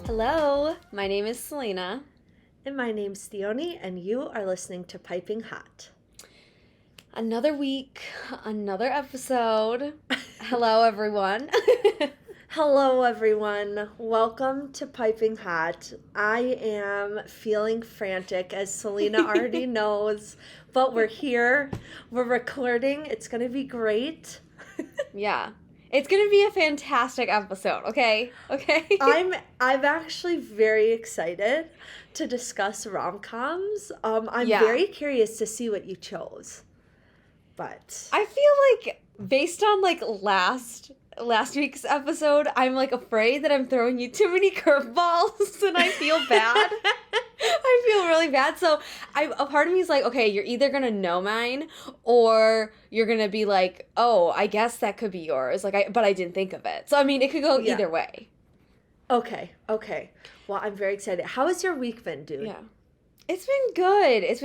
Hello, my name is Selena. And my name's Theoni, and you are listening to Piping Hot. Another week, another episode. Hello, everyone. Hello, everyone. Welcome to Piping Hot. I am feeling frantic, as Selena already knows, but we're here. We're recording. It's going to be great. Yeah. It's going to be a fantastic episode, okay? Okay? I'm actually very excited to discuss rom-coms. I'm very curious to see what you chose. But I feel like based on last week's episode, I'm afraid that I'm throwing you too many curveballs and I feel bad. I feel really bad. So a part of me is like, okay, you're either going to know mine or you're going to be like, oh, I guess that could be yours. But I didn't think of it. So, I mean, it could go either way. Okay. Well, I'm very excited. How has your week been, dude? Yeah. It's been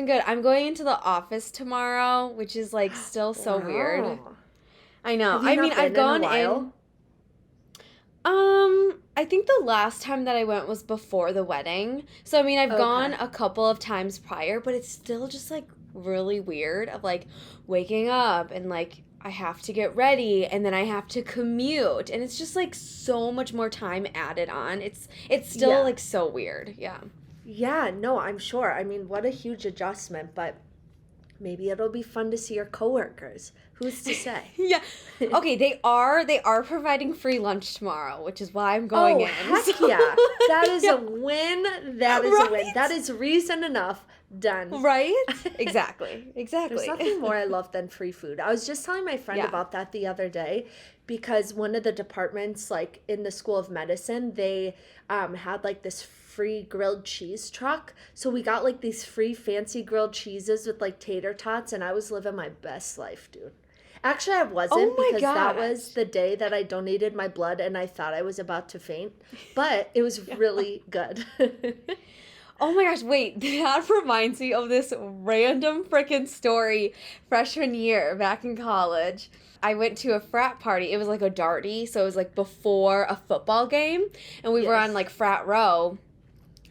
good. I'm going into the office tomorrow, which is still so weird. I know. I've gone in. I think the last time that I went was before the wedding. So, I've gone a couple of times prior, but it's still just, really weird of, waking up and, I have to get ready and then I have to commute. And it's just, so much more time added on. It's still, so weird. Yeah. Yeah, no, I'm sure. What a huge adjustment, but maybe it'll be fun to see your coworkers. Who's to say? Yeah. Okay, they are providing free lunch tomorrow, which is why I'm going in. Heck yeah. That is a win. That is a win. That is reason enough. Done. Right? Exactly. There's nothing more I love than free food. I was just telling my friend about that the other day because one of the departments, in the School of Medicine, they had this free grilled cheese truck. So we got these free fancy grilled cheeses with tater tots, and I was living my best life, dude. Actually, I wasn't because that was the day that I donated my blood and I thought I was about to faint. But it was really good. Oh my gosh, wait, that reminds me of this random freaking story freshman year back in college. I went to a frat party. It was a darty, so it was before a football game. And we were on frat row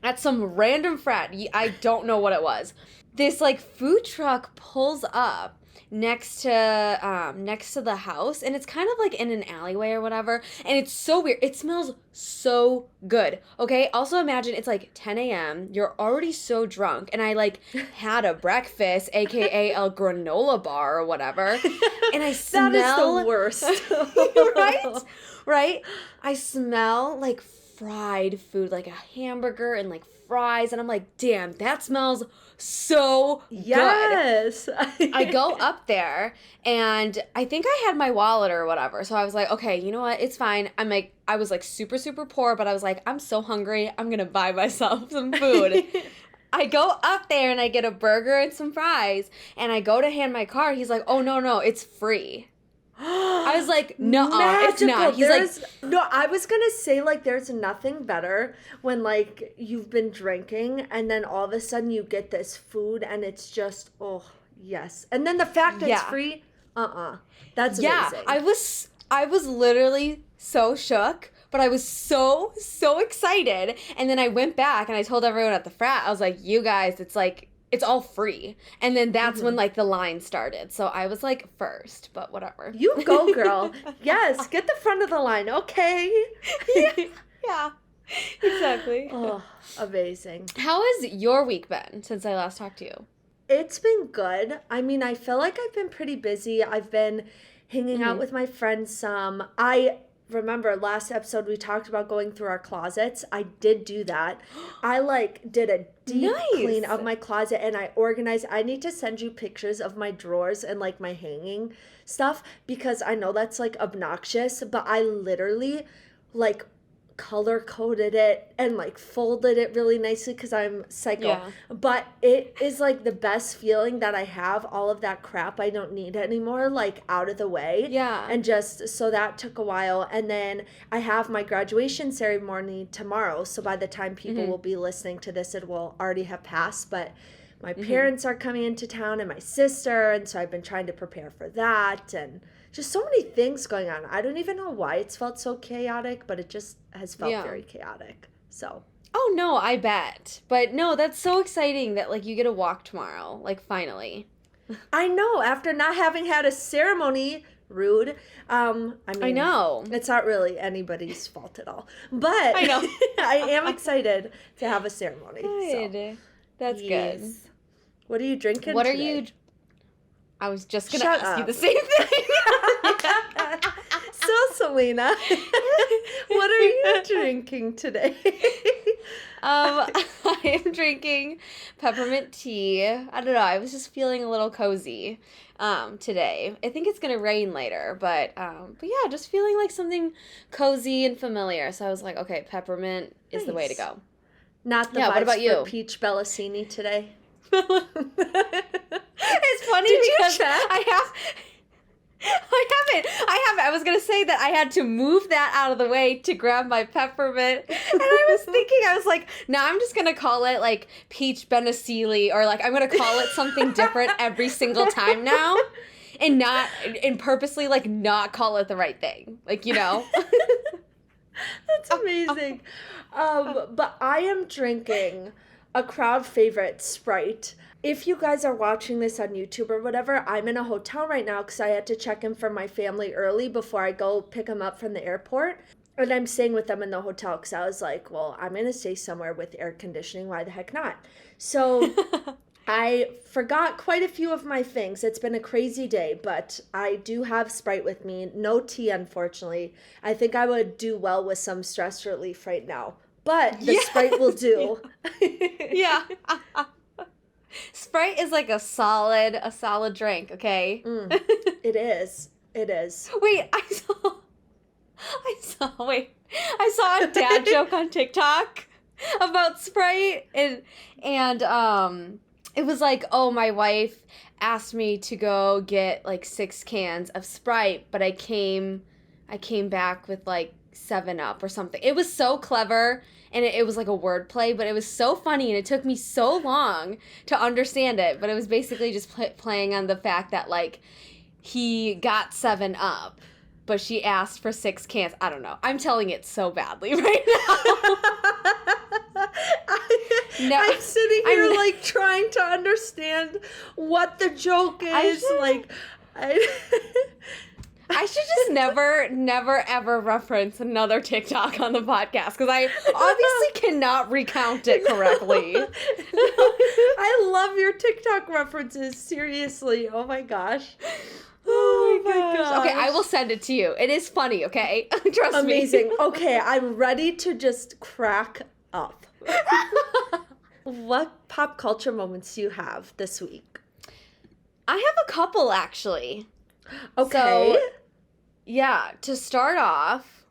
at some random frat. I don't know what it was. This food truck pulls up next to the house, and it's kind of in an alleyway or whatever, and it's so weird. It smells so good. Okay, also imagine it's 10 a.m. You're already so drunk, and I had a breakfast, aka a granola bar or whatever, and I smell that is the worst. right I smell fried food, a hamburger and fries, and I'm damn, that smells so yes. good. I go up there, and I think I had my wallet or whatever, so I was okay, you know what, it's fine. I was super, super poor, but I was I'm so hungry, I'm gonna buy myself some food. I go up there, and I get a burger and some fries, and I go to hand my card. He's oh, no, it's free. I was no, it's not. He's no, I was going to say, there's nothing better when, you've been drinking and then all of a sudden you get this food and it's just, oh, yes. And then the fact that it's free, that's amazing. I was literally so shook, but I was so, so excited. And then I went back and I told everyone at the frat, I was you guys, it's all free. And then that's when the line started. So I was first, but whatever. You go, girl. Yes, get the front of the line. Okay. Yeah. Exactly. Oh, amazing. How has your week been since I last talked to you? It's been good. I feel like I've been pretty busy. I've been hanging out with my friends some. I remember last episode we talked about going through our closets. I did do that. I did a deep clean of my closet and I organized. I need to send you pictures of my drawers and my hanging stuff because I know that's obnoxious, but I literally color coded it and folded it really nicely because I'm psycho. Yeah. But it is the best feeling that I have all of that crap I don't need anymore out of the way. Yeah. And just so that took a while. And then I have my graduation ceremony tomorrow. So by the time people will be listening to this, it will already have passed. But my parents are coming into town and my sister, and so I've been trying to prepare for that, and just so many things going on. I don't even know why it's felt so chaotic, but it just has felt very chaotic. So. Oh, no, I bet. But no, that's so exciting that, like, you get to walk tomorrow. Like, finally. I know, after not having had a ceremony, rude. I know. It's not really anybody's fault at all. But I know. I am excited to have a ceremony. Good. So. That's good. What are you drinking What today? are you... I was just going to ask you the same thing. So, Selena, what are you drinking today? I am drinking peppermint tea. I don't know. I was just feeling a little cozy today. I think it's going to rain later, but yeah, just feeling like something cozy and familiar. So I was like, okay, peppermint is the way to go. Not the vibes what about you? for Peach Bellasini today. It's funny because I haven't. I was going to say that I had to move that out of the way to grab my peppermint. And I was thinking, I was like, now I'm just going to call it like peach Benesili, or like I'm going to call it something different every single time now, and purposely like not call it the right thing. Like, you know. That's amazing. But I am drinking a crowd favorite, Sprite. If you guys are watching this on YouTube or whatever, I'm in a hotel right now because I had to check in for my family early before I go pick them up from the airport. And I'm staying with them in the hotel because I was like, well, I'm going to stay somewhere with air conditioning. Why the heck not? So I forgot quite a few of my things. It's been a crazy day, but I do have Sprite with me. No tea, unfortunately. I think I would do well with some stress relief right now. But the Sprite will do. Yeah. Sprite is like a solid drink, okay? It is. It is. Wait, I saw a dad joke on TikTok about Sprite, and it was like, oh, my wife asked me to go get like 6 cans of Sprite, but I came back with like 7-Up or something. It was so clever. And it was like a wordplay, but it was so funny, and it took me so long to understand it. But it was basically just playing on the fact that, like, he got 7-Up, but she asked for 6 cans. I don't know. I'm telling it so badly right now. I'm sitting here, like, trying to understand what the joke is. I should just never, ever reference another TikTok on the podcast because I obviously cannot recount it correctly. I love your TikTok references. Seriously. Oh, my gosh. Oh, my gosh. Okay, I will send it to you. It is funny, okay? Trust me. Amazing. Okay, I'm ready to just crack up. What pop culture moments do you have this week? I have a couple, actually. Okay. So, yeah, to start off,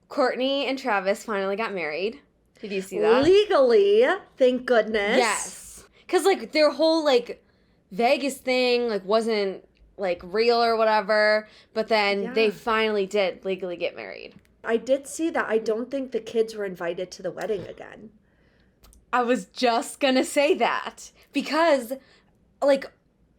Courtney and Travis finally got married. Did you see that? Legally, thank goodness. Yes. Because, like, their whole, like, Vegas thing, like, wasn't, like, real or whatever. But then they finally did legally get married. I did see that. I don't think the kids were invited to the wedding again. I was just gonna say that. Because, like,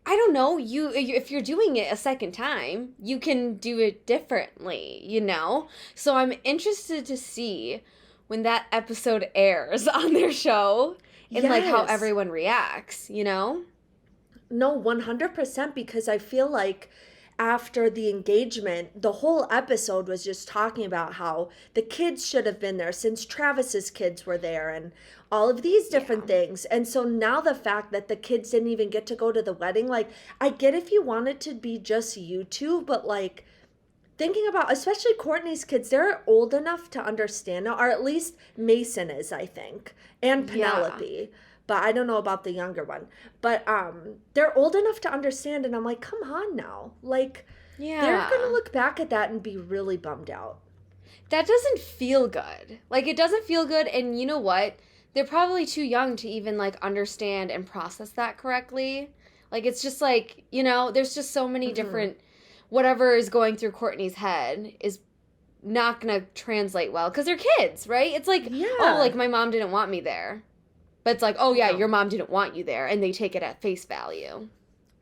I don't know, if you're doing it a second time, you can do it differently, you know? So I'm interested to see when that episode airs on their show and like how everyone reacts, you know? No, 100%, because I feel like after the engagement, the whole episode was just talking about how the kids should have been there since Travis's kids were there and all of these different things. And so now the fact that the kids didn't even get to go to the wedding, like, I get if you want it to be just you two, but like thinking about, especially Courtney's kids, they're old enough to understand now, or at least Mason is, I think, and Penelope. Yeah. But I don't know about the younger one. But they're old enough to understand, and I'm like, come on now. Like, they're going to look back at that and be really bummed out. That doesn't feel good. Like, it doesn't feel good, and you know what? They're probably too young to even, like, understand and process that correctly. Like, it's just, like, you know, there's just so many different... Whatever is going through Courtney's head is not going to translate well. Because they're kids, right? It's like, oh, like, my mom didn't want me there. But it's like, oh yeah, No. your mom didn't want you there, and they take it at face value.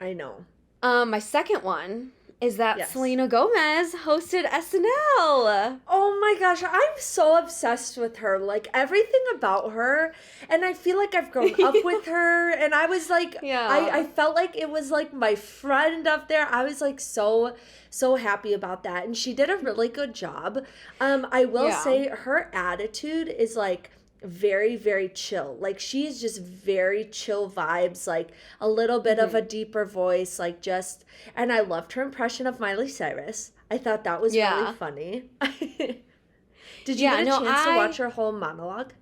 I know. My second one is that Yes. Selena Gomez hosted SNL. Oh my gosh, I'm so obsessed with her. Like everything about her, and I feel like I've grown up with her, and I was like, Yeah. I felt like it was like my friend up there. I was like so happy about that, and she did a really good job. I will Yeah. say her attitude is like very, very chill. Like she's just very chill vibes, like a little bit of a deeper voice, like just, and I loved her impression of Miley Cyrus. I thought that was really funny. Did you get a chance to watch her whole monologue?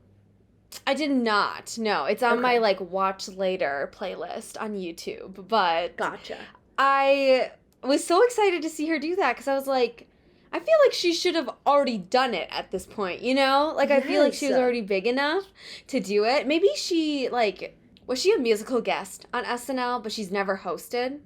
I did not. No, it's on my like watch later playlist on YouTube, but Gotcha. I was so excited to see her do that because I was like, I feel like she should have already done it at this point, you know? Like, I feel like she was already big enough to do it. Maybe she, like, was she a musical guest on SNL, but she's never hosted?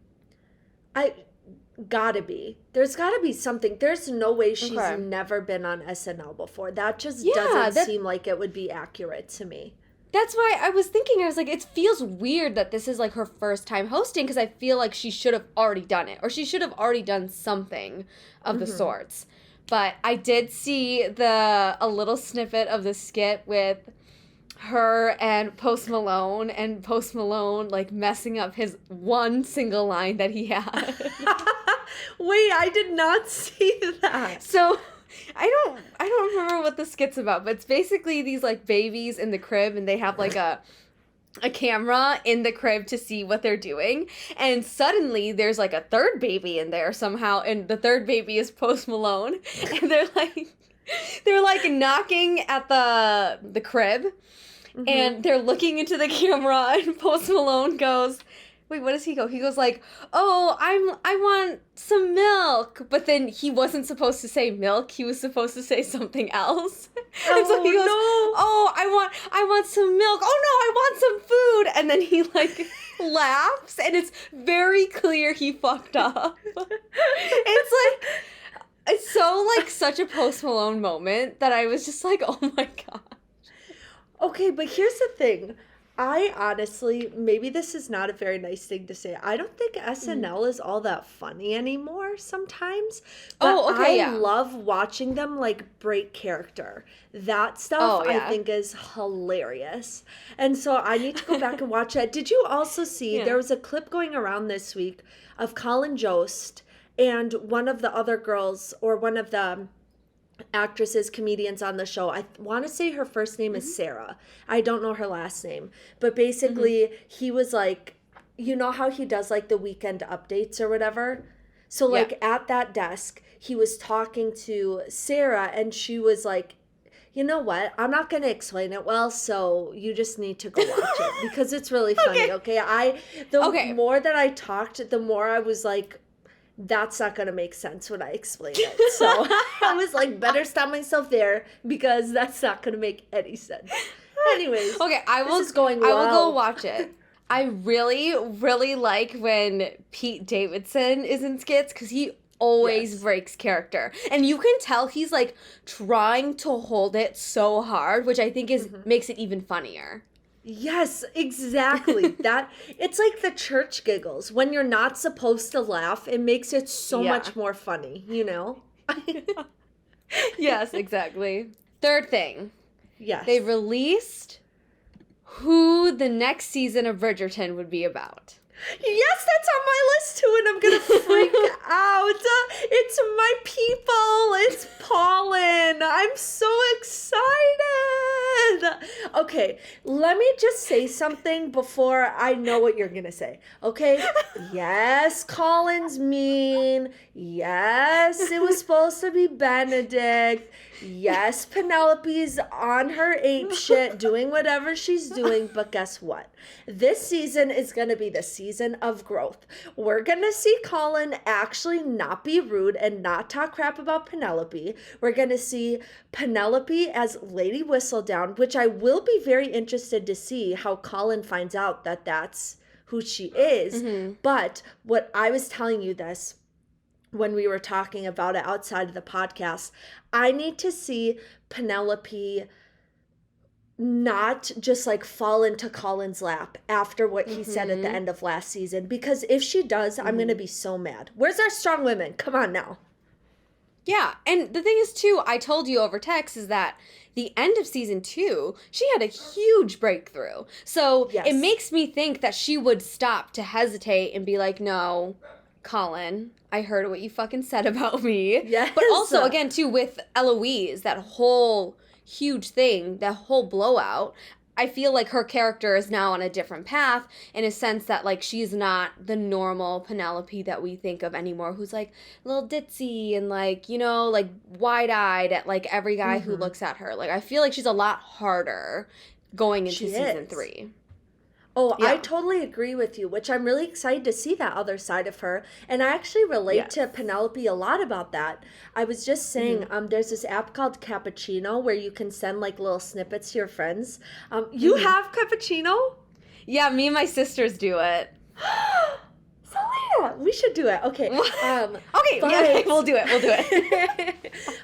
Gotta be. There's gotta be something. There's no way she's Okay. never been on SNL before. That just Yeah, doesn't seem like it would be accurate to me. That's why I was thinking, I was like, it feels weird that this is like her first time hosting because I feel like she should have already done it or she should have already done something of the sorts. But I did see a little snippet of the skit with her and Post Malone like messing up his one single line that he had. Wait, I did not see that. So I don't remember what the skit's about, but it's basically these like babies in the crib and they have like a camera in the crib to see what they're doing, and suddenly there's like a third baby in there somehow, and the third baby is Post Malone, and they're like knocking at the crib, and they're looking into the camera, and Post Malone goes, wait, what does he go? He goes like, oh, I want some milk. But then he wasn't supposed to say milk. He was supposed to say something else. And so he goes, oh, I want some milk. Oh no, I want some food. And then he like laughs and it's very clear he fucked up. It's so like such a Post Malone moment that I was just like, oh my God. Okay, but here's the thing. I honestly, maybe this is not a very nice thing to say. I don't think SNL is all that funny anymore sometimes. But I love watching them like break character. That stuff I think is hilarious. And so I need to go back and watch that. Did you also see, there was a clip going around this week of Colin Jost and one of the other girls, or one of the actresses, comedians on the show. I want to say her first name is Sarah. I don't know her last name. But basically, he was like, you know how he does like the weekend updates or whatever? So like at that desk, he was talking to Sarah and she was like, you know what? I'm not going to explain it well, so you just need to go watch it because it's really funny, okay? The more that I talked, the more I was like, that's not going to make sense when I explain it. So I was like, better stop myself there because that's not going to make any sense. Anyways. Okay, I will go watch it. I really, really like when Pete Davidson is in skits because he always breaks character. And you can tell he's like trying to hold it so hard, which I think makes it even funnier. Yes, exactly. That it's like the church giggles. When you're not supposed to laugh, it makes it so much more funny, you know? Yes, exactly. Third thing. Yes. They released who the next season of Bridgerton would be about. Yes, that's on my list too, and I'm gonna freak out. It's my people. It's Pollen. I'm so excited. Okay, let me just say something before I know what you're gonna say. Okay? Yes, Colin's mean. Yes, it was supposed to be Benedict. Yes, Penelope's on her ape shit, doing whatever she's doing, but guess what? This season is going to be the season of growth. We're going to see Colin actually not be rude and not talk crap about Penelope. We're going to see Penelope as Lady Whistledown, which I will be very interested to see how Colin finds out that that's who she is. But what I was telling you this, when we were talking about it outside of the podcast, I need to see Penelope not just like fall into Colin's lap after what he said at the end of last season, because if she does, I'm going to be so mad. Where's our strong women? Come on now. Yeah, and the thing is, too, I told you over text, is that the end of season 2, she had a huge breakthrough. So Yes. it makes me think that she would stop to hesitate and be like, no, Colin, I heard what you fucking said about me. Yes. But also, again, too, with Eloise, that whole huge thing, that whole blowout, I feel like her character is now on a different path in a sense that, like, she's not the normal Penelope that we think of anymore, who's, like, a little ditzy and, like, you know, like, wide-eyed at, like, every guy who looks at her. Like, I feel like she's a lot harder going into season 3. Oh, Yeah. I totally agree with you, which I'm really excited to see that other side of her. And I actually relate to Penelope a lot about that. I was just saying, there's this app called Cappuccino where you can send like little snippets to your friends. You have Cappuccino? Yeah, me and my sisters do it. Selena, we should do it. Okay. Okay, yeah, we'll do it.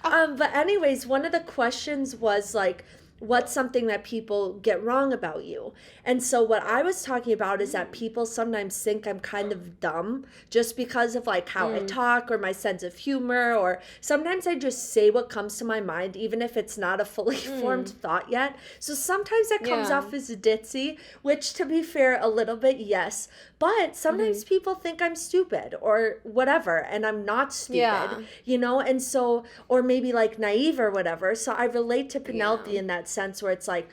But anyways, one of the questions was like, what's something that people get wrong about you? And so what I was talking about is that people sometimes think I'm kind of dumb just because of like how I talk or my sense of humor, or sometimes I just say what comes to my mind even if it's not a fully formed thought yet. So sometimes that comes off as ditzy, which to be fair, a little bit, yes. But sometimes people think I'm stupid or whatever, and I'm not stupid, you know? And so, or maybe like naive or whatever. So I relate to Penelope in that sense where it's like,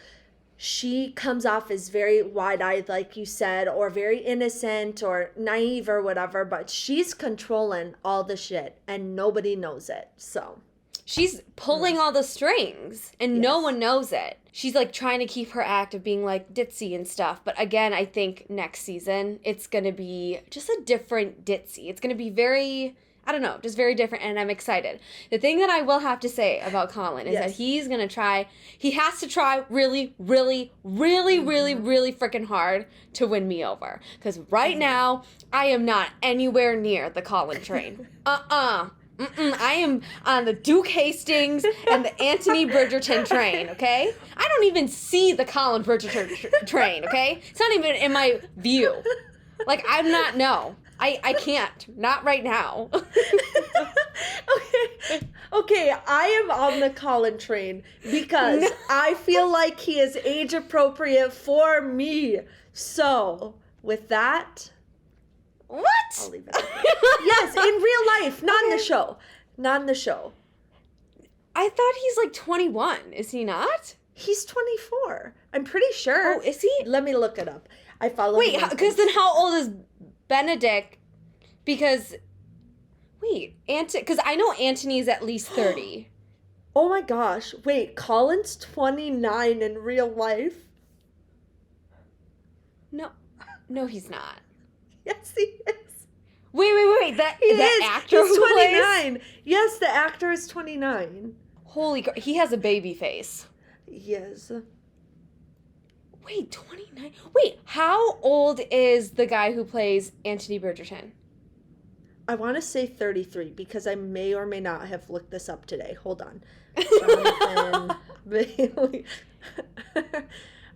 she comes off as very wide-eyed, like you said, or very innocent or naive or whatever, but she's controlling all the shit and nobody knows it. So she's pulling all the strings and no one knows it. She's like trying to keep her act of being like ditzy and stuff. But again, I think next season it's going to be just a different ditzy. It's going to be very, I don't know, just very different, and I'm excited. The thing that I will have to say about Colin is that he has to try really, really, really, really, really freaking hard to win me over. Because right now, I am not anywhere near the Colin train. I am on the Duke Hastings and the Anthony Bridgerton train, okay? I don't even see the Colin Bridgerton train, okay? It's not even in my view. Like, I'm not, no. I can't. Not right now. Okay, I am on the Colin train because I feel like he is age appropriate for me. So, with that... What? I'll leave it. Yes, in real life, not in the show. Not in the show. I thought he's like 21. Is he not? He's 24. I'm pretty sure. Oh, is he? Let me look it up. I follow Wait, because then how old is Benedict? Because, because I know Anthony's at least 30. Oh my gosh. Wait, Colin's 29 in real life? No, he's not. Yes, he is. Wait. That actor He's who 29. plays? Yes, the actor is 29. Holy crap. He has a baby face. Yes. Wait, 29? Wait, how old is the guy who plays Anthony Bridgerton? I want to say 33 because I may or may not have looked this up today. Hold on. Jonathan Bailey.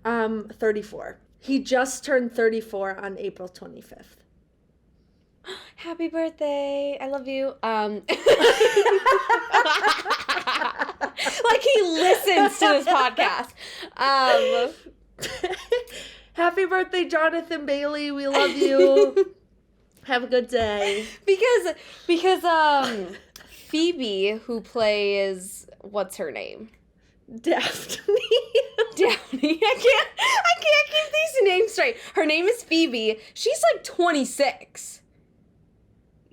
34. He just turned 34 on April 25th. Happy birthday. I love you. Like he listens to this podcast. Happy birthday, Jonathan Bailey. We love you. Have a good day. Because Phoebe, who plays, what's her name? Daphne. I can't keep these names straight. Her name is Phoebe. She's like 26.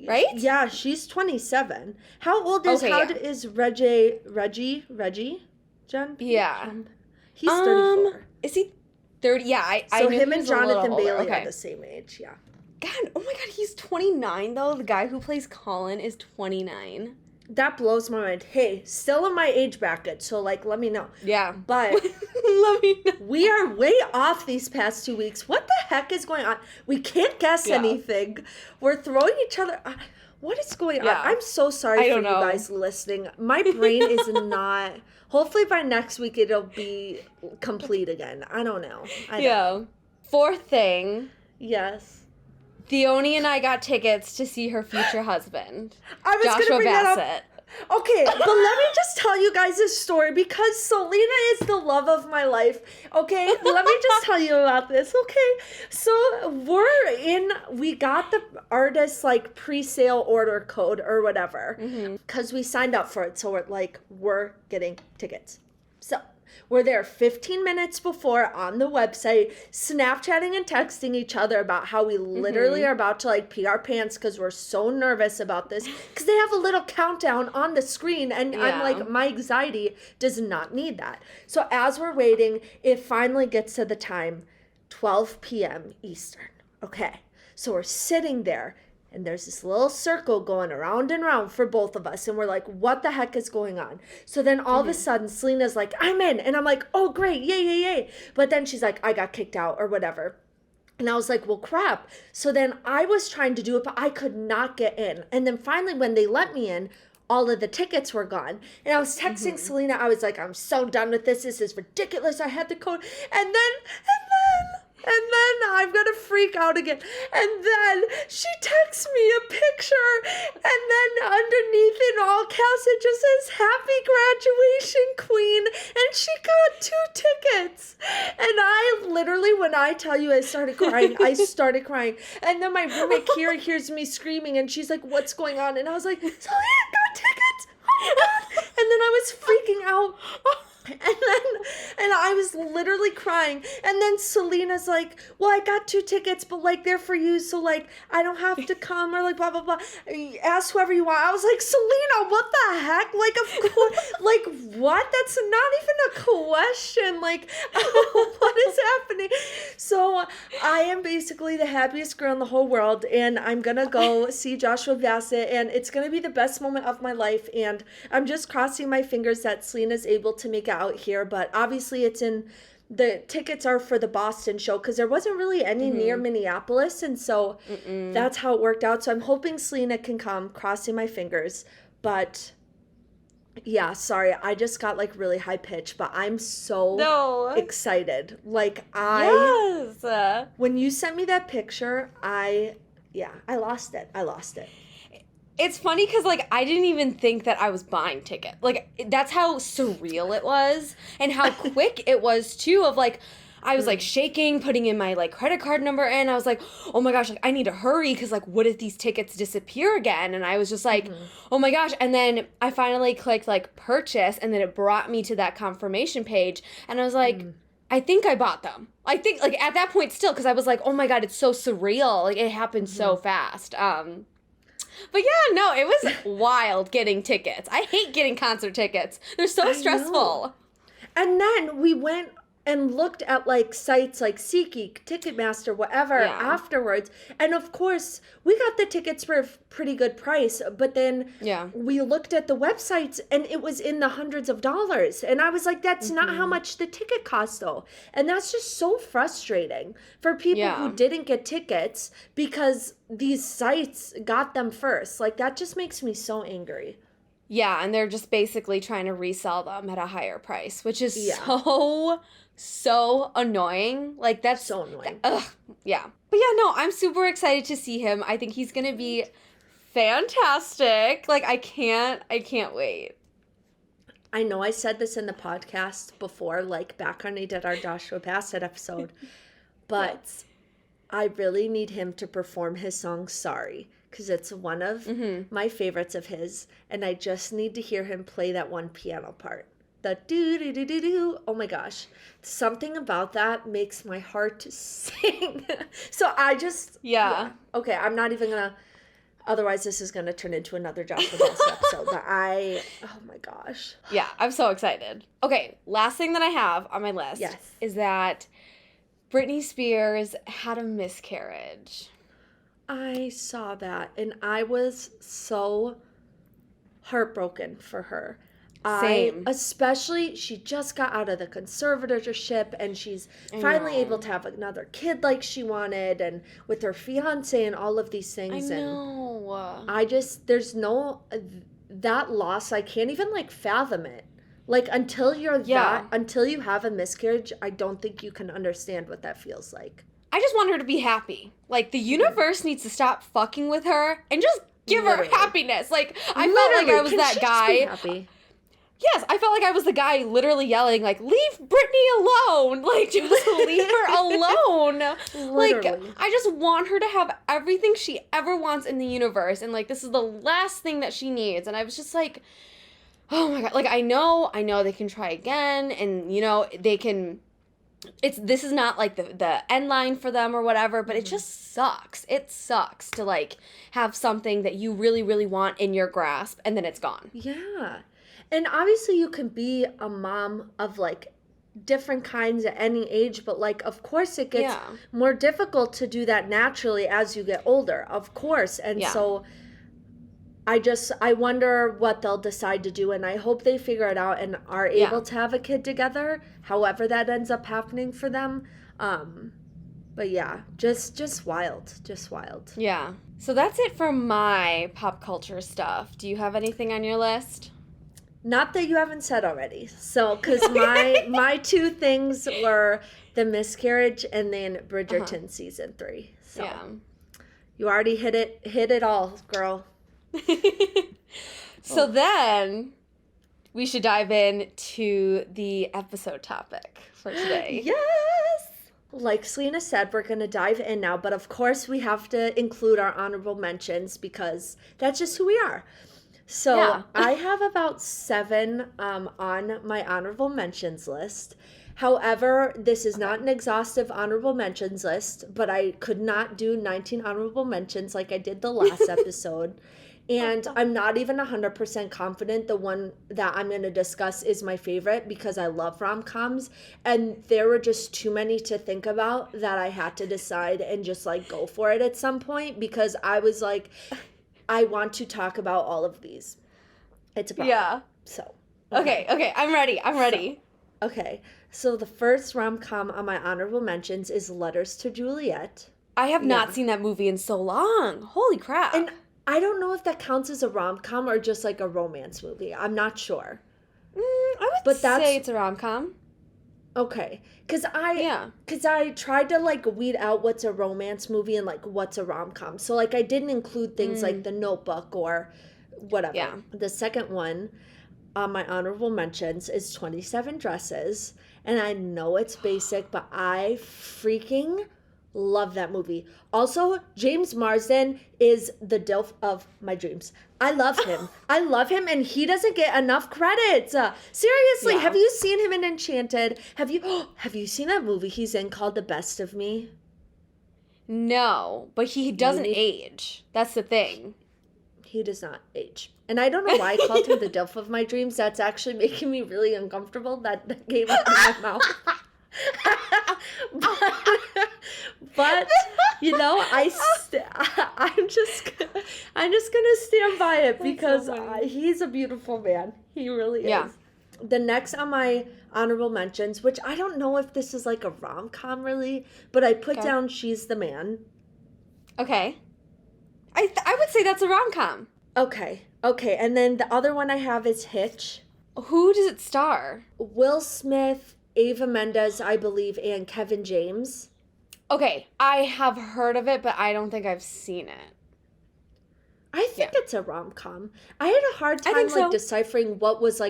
Right? Yeah, she's 27. How old is Reggie? Jen? Yeah. He's 34. Is he 30? Yeah, I so knew him he and was a little Jonathan older. Bailey are the same age, yeah. God, oh my God, he's 29 though. The guy who plays Colin is 29. That blows my mind. Hey, still in my age bracket, so like let me know. Yeah. But let me know. We are way off these past 2 weeks. What the heck is going on? We can't guess anything. We're throwing each other What is going on? Yeah. I'm so sorry for you guys listening. My brain is not. Hopefully by next week it'll be complete again. I don't know. I don't know. Fourth thing. Yes. Theoni and I got tickets to see her future husband, I was Joshua bring Basset. That up. Okay, but let me just tell you guys this story because Selena is the love of my life. Okay, let me just tell you about this. Okay, so we got the artist like pre-sale order code or whatever because we signed up for it. So we're getting tickets. So we're there 15 minutes before on the website, Snapchatting and texting each other about how we literally are about to like pee our pants because we're so nervous about this. Because they have a little countdown on the screen, and I'm like, my anxiety does not need that. So as we're waiting, it finally gets to the time, 12 p.m. Eastern. Okay, so we're sitting there. And there's this little circle going around and around for both of us. And we're like, what the heck is going on? So then all of a sudden, Selena's like, I'm in. And I'm like, oh, great. Yay. But then she's like, I got kicked out or whatever. And I was like, well, crap. So then I was trying to do it, but I could not get in. And then finally, when they let me in, all of the tickets were gone. And I was texting Selena. I was like, I'm so done with this. This is ridiculous. I had the code. And then I'm going to freak out again. And then she texts me a picture. And then underneath in all caps, it just says, Happy Graduation, Queen. And she got 2 tickets. And I literally, when I tell you I started crying. And then my roommate Kira hears me screaming. And she's like, what's going on? And I was like, Selena got tickets. Oh, my God. And then I was freaking out. And I was literally crying. And then Selena's like, well, I got 2 tickets, but like they're for you, so like I don't have to come or like blah blah blah. Ask whoever you want. I was like, Selena, what the heck? Like of course, like what? That's not even a question. Like what is happening? So I am basically the happiest girl in the whole world, and I'm gonna go see Joshua Basset, and it's gonna be the best moment of my life. And I'm just crossing my fingers that Selena's able to make it out here, but obviously the tickets are for the Boston show because there wasn't really any near Minneapolis, and so that's how it worked out. So I'm hoping Selena can come, crossing my fingers. But yeah, sorry, I just got like really high pitched, but I'm so excited. Like when you sent me that picture, I lost it. It's funny because, like, I didn't even think that I was buying tickets. Like, that's how surreal it was and how quick it was, too, of, like, I was, like, shaking, putting in my, like, credit card number, and I was like, oh, my gosh, like, I need to hurry because, like, what if these tickets disappear again? And I was just like, oh, my gosh. And then I finally clicked, like, purchase, and then it brought me to that confirmation page, and I was like, I think I bought them. I think, like, at that point still, because I was like, oh, my God, it's so surreal. Like, it happened so fast. But yeah, no, it was wild getting tickets. I hate getting concert tickets. They're so stressful. And then we went and looked at like sites like SeatGeek, Ticketmaster, whatever afterwards. And of course, we got the tickets for a pretty good price, but then we looked at the websites and it was in the hundreds of dollars. And I was like, that's not how much the ticket cost though. And that's just so frustrating for people who didn't get tickets because these sites got them first. Like that just makes me so angry. Yeah, and they're just basically trying to resell them at a higher price, which is so annoying. Like, that's so annoying. Yeah. But yeah, no, I'm super excited to see him. I think he's going to be fantastic. Like, I can't wait. I know I said this in the podcast before, like, back when we did our Joshua Basset episode, but I really need him to perform his song, Sorry, because it's one of my favorites of his, and I just need to hear him play that one piano part. The do-do-do-do-do. Oh my gosh. Something about that makes my heart sing. So I just... Yeah. Okay, I'm not even going to... Otherwise, this is going to turn into another Joshua Basset episode. But oh my gosh. Yeah, I'm so excited. Okay, last thing that I have on my list is that Britney Spears had a miscarriage. I saw that, and I was so heartbroken for her. Same. Especially, she just got out of the conservatorship and she's finally able to have another kid like she wanted, and with her fiance and all of these things. I know. There's no, that loss, I can't even like fathom it. Like until until you have a miscarriage, I don't think you can understand what that feels like. I just want her to be happy. Like, the universe needs to stop fucking with her and just give her happiness. Like, I felt like I was that guy. Happy? Yes, I felt like I was the guy literally yelling, like, leave Brittany alone. Like, just leave her alone. Like, I just want her to have everything she ever wants in the universe. And, like, this is the last thing that she needs. And I was just like, oh my God. Like, I know they can try again. And, you know, they can... This is not like the end line for them or whatever, but it just sucks. It sucks to like have something that you really, really want in your grasp and then it's gone. Yeah. And obviously you can be a mom of like different kinds at any age, but like of course it gets more difficult to do that naturally as you get older, of course. And so I wonder what they'll decide to do, and I hope they figure it out and are able to have a kid together, however that ends up happening for them. But yeah, just wild. Yeah. So that's it for my pop culture stuff. Do you have anything on your list? Not that you haven't said already. So, because my two things were the miscarriage and then Bridgerton season 3. So you already hit it all, girl. So then we should dive into the episode topic for today. Yes! Like Selena said, we're going to dive in now, but of course we have to include our honorable mentions because that's just who we are. So I have about 7 on my honorable mentions list. However, this is not an exhaustive honorable mentions list, but I could not do 19 honorable mentions like I did the last episode. And I'm not even 100% confident the one that I'm going to discuss is my favorite because I love rom-coms. And there were just too many to think about that I had to decide and just like go for it at some point because I was like, I want to talk about all of these. It's a problem. Yeah. So. Okay. I'm ready. Okay. So the first rom-com on my honorable mentions is Letters to Juliet. I have not seen that movie in so long. Holy crap. And I don't know if that counts as a rom-com or just like a romance movie. I'm not sure. I would say it's a rom-com. Okay. Because I tried to like weed out what's a romance movie and like what's a rom-com. So like I didn't include things like The Notebook or whatever. Yeah. The second one on my honorable mentions is 27 Dresses. And I know it's basic, but I freaking love that movie. Also, James Marsden is the DILF of my dreams. I love him. And he doesn't get enough credit. Seriously, have you seen him in Enchanted? Have you seen that movie he's in called The Best of Me? No, but he doesn't age. That's the thing. He does not age. And I don't know why I called him the DILF of my dreams. That's actually making me really uncomfortable. That came out of my mouth. but you know, I'm just gonna stand by it because he's a beautiful man. He really is. The next on my honorable mentions, which I don't know if this is like a rom-com really, but I put down She's the Man. Okay. I would say that's a rom-com. Okay, and then the other one I have is Hitch. Who does it star? Will Smith, Eva Mendes, I believe, and Kevin James. Okay, I have heard of it, but I don't think I've seen it. I think it's a rom-com. I had a hard time deciphering what was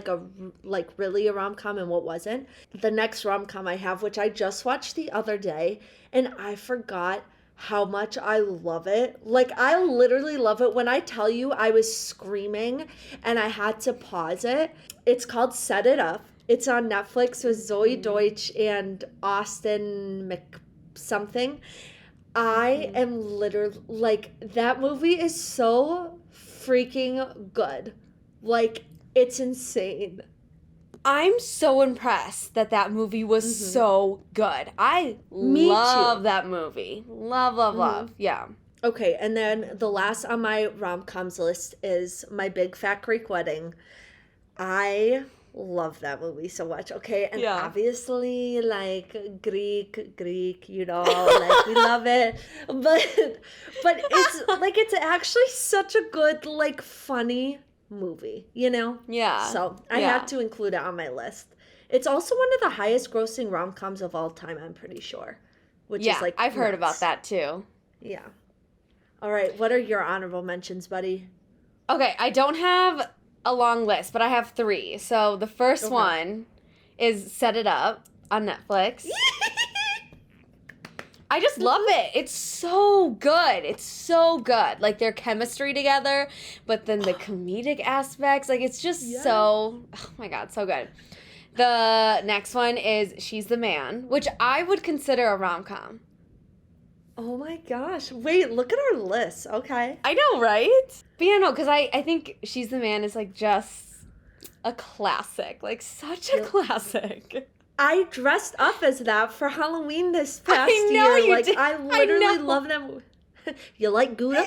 really a rom-com and what wasn't. The next rom-com I have, which I just watched the other day, and I forgot how much I love it. Like, I literally love it. When I tell you I was screaming and I had to pause it, it's called Set It Up. It's on Netflix with Zoe Deutsch and Austin something. I am literally, like, that movie is so freaking good. Like, it's insane. I'm so impressed that movie was so good. I love that movie. Love. Yeah. Okay, and then the last on my rom-coms list is My Big Fat Greek Wedding. I love that movie so much, okay? And obviously, like, Greek, you know, like, we love it. But it's, like, it's actually such a good, like, funny movie, you know? Yeah. So I had to include it on my list. It's also one of the highest grossing rom-coms of all time, I'm pretty sure. Which is, like, I've heard about that, too. Yeah. All right, what are your honorable mentions, buddy? Okay, I don't have a long list, but I have 3. So the first one is Set It Up on Netflix. I just love it. It's so good. It's so good. Like, their chemistry together, but then the comedic aspects. Like, it's just so, oh my God, so good. The next one is She's the Man, which I would consider a rom-com. Oh my gosh. Wait, look at our list. Okay. I know, right? But yeah, no, because I think She's the Man is, like, just a classic. Like, such a classic. I dressed up as that for Halloween this past year. You like, did. I literally love them. You like Gouda?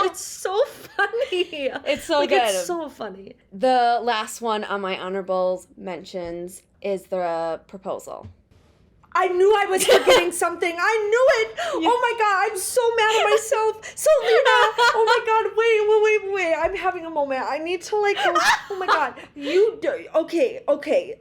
It's so funny. It's so like, good. It's so funny. The last one on my honorables mentions is The Proposal. I knew I was forgetting something. I knew it. Yeah. Oh my God, I'm so mad at myself. Selena, oh my God, wait. I'm having a moment. I need to, like, go. Oh my God. Okay.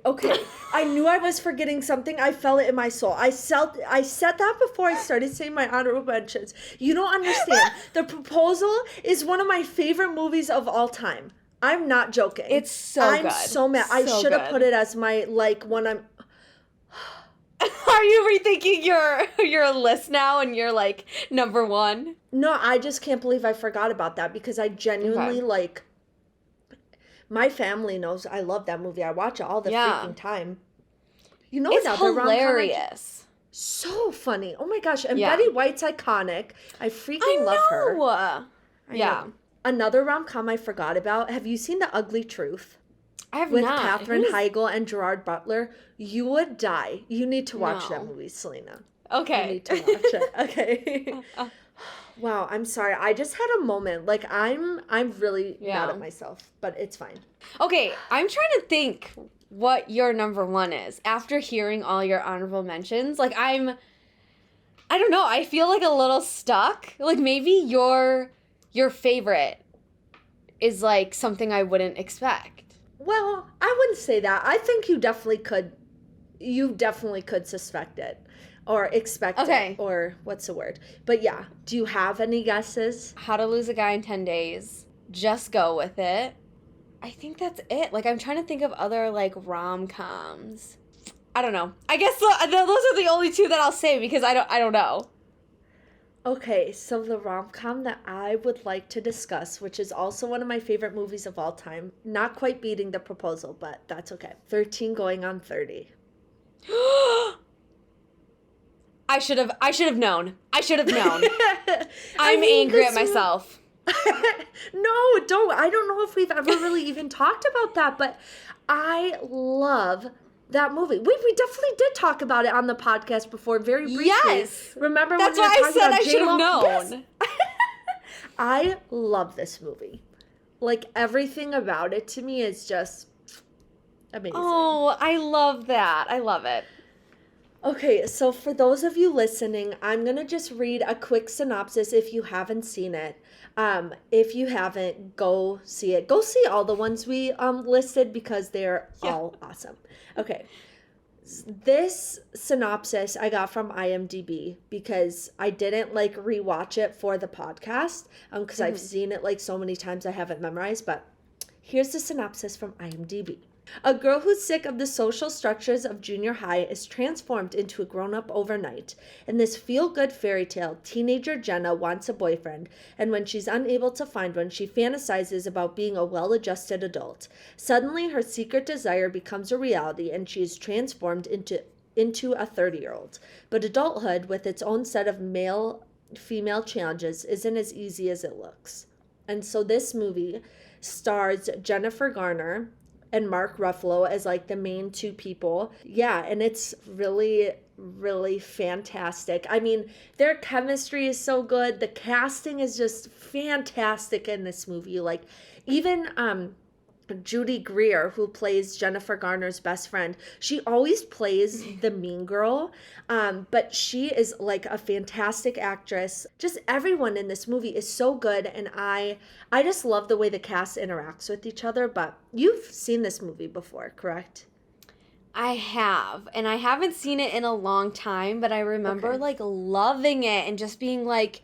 I knew I was forgetting something. I felt it in my soul. I said that before I started saying my honorable mentions. You don't understand. The Proposal is one of my favorite movies of all time. I'm not joking. It's so good. I'm so mad. I should have put it as my, like, one I'm... Are you rethinking your list now and you're, like, number 1? No, I just can't believe I forgot about that because I genuinely, like, my family knows I love that movie. I watch it all the freaking time. You know, it's hilarious. So funny. Oh my gosh. And Betty White's iconic. I freaking love her. I know. Another rom-com I forgot about. Have you seen The Ugly Truth? I have with not. Katherine Heigl and Gerard Butler. You would die. You need to watch that movie, Selena. Okay. You need to watch it. Okay. Wow, I'm sorry. I just had a moment. Like, I'm really mad at myself, but it's fine. Okay, I'm trying to think what your number 1 is after hearing all your honorable mentions. Like, I don't know. I feel like a little stuck. Like, maybe your favorite is, like, something I wouldn't expect. Well, I wouldn't say that. I think you definitely could. You definitely could suspect it or expect it, or what's the word? But yeah, do you have any guesses? How to Lose a Guy in 10 Days. Just go with it. I think that's it. Like, I'm trying to think of other, like, rom-coms. I don't know. I guess those are the only 2 that I'll say because I don't know. Okay, so the rom-com that I would like to discuss, which is also one of my favorite movies of all time, not quite beating The Proposal, but that's okay. 13 Going on 30. I should have known. I'm angry at myself. No, don't. I don't know if we've ever really even talked about that, but I love that movie. We definitely did talk about it on the podcast before, very briefly. Yes. Remember when we were talking about J-Lo? That's why I said I should have known. Yes. I love this movie. Like, everything about it to me is just amazing. Oh, I love that. I love it. Okay, so for those of you listening, I'm going to just read a quick synopsis if you haven't seen it. If you haven't, go see it. Go see all the ones we listed because they're all awesome. Okay. This synopsis I got from IMDb because I didn't, like, rewatch it for the podcast because I've seen it, like, so many times I haven't memorized, but here's the synopsis from IMDb. A girl who's sick of the social structures of junior high is transformed into a grown-up overnight. In this feel-good fairy tale, teenager Jenna wants a boyfriend, and when she's unable to find one, she fantasizes about being a well-adjusted adult. Suddenly, her secret desire becomes a reality, and she is transformed into a 30-year-old. But adulthood, with its own set of male-female challenges, isn't as easy as it looks. And so this movie stars Jennifer Garner and Mark Ruffalo as, like, the main 2 people. Yeah, and it's really, really fantastic. I mean, their chemistry is so good. The casting is just fantastic in this movie. Like, even Judy Greer, who plays Jennifer Garner's best friend, she always plays the mean girl, but she is like a fantastic actress. Just everyone in this movie is so good, and I just love the way the cast interacts with each other. But you've seen this movie before, correct? I have, and I haven't seen it in a long time, but I remember like loving it and just being like,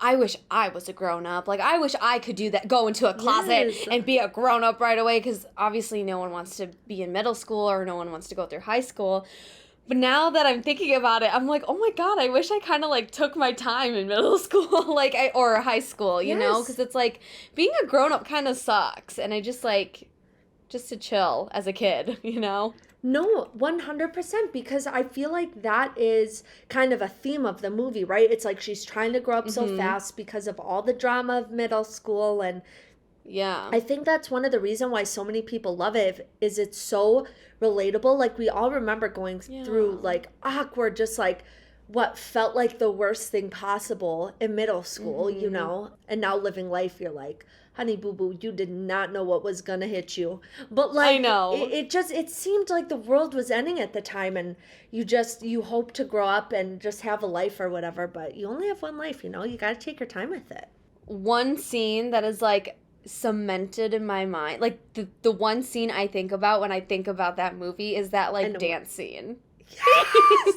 I wish I was a grown-up. Like, I wish I could do that, go into a closet and be a grown-up right away, because obviously no one wants to be in middle school or no one wants to go through high school. But now that I'm thinking about it, I'm like, oh my God, I wish I kind of like took my time in middle school, like, or high school, you know? Because it's like, being a grown-up kind of sucks, and I just like, just to chill as a kid, you know? No, 100%, because I feel like that is kind of a theme of the movie, right? It's like she's trying to grow up so fast because of all the drama of middle school, and yeah, I think that's one of the reasons why so many people love it, is it's so relatable. Like, we all remember going through like awkward, just like what felt like the worst thing possible in middle school, you know, and now living life, you're like, honey boo boo, you did not know what was gonna hit you. But like, I know. It seemed like the world was ending at the time, and you hope to grow up and just have a life or whatever, but you only have one life, you know, you gotta take your time with it. One scene that is like cemented in my mind, like the one scene I think about when I think about that movie is that like dance scene. Yes!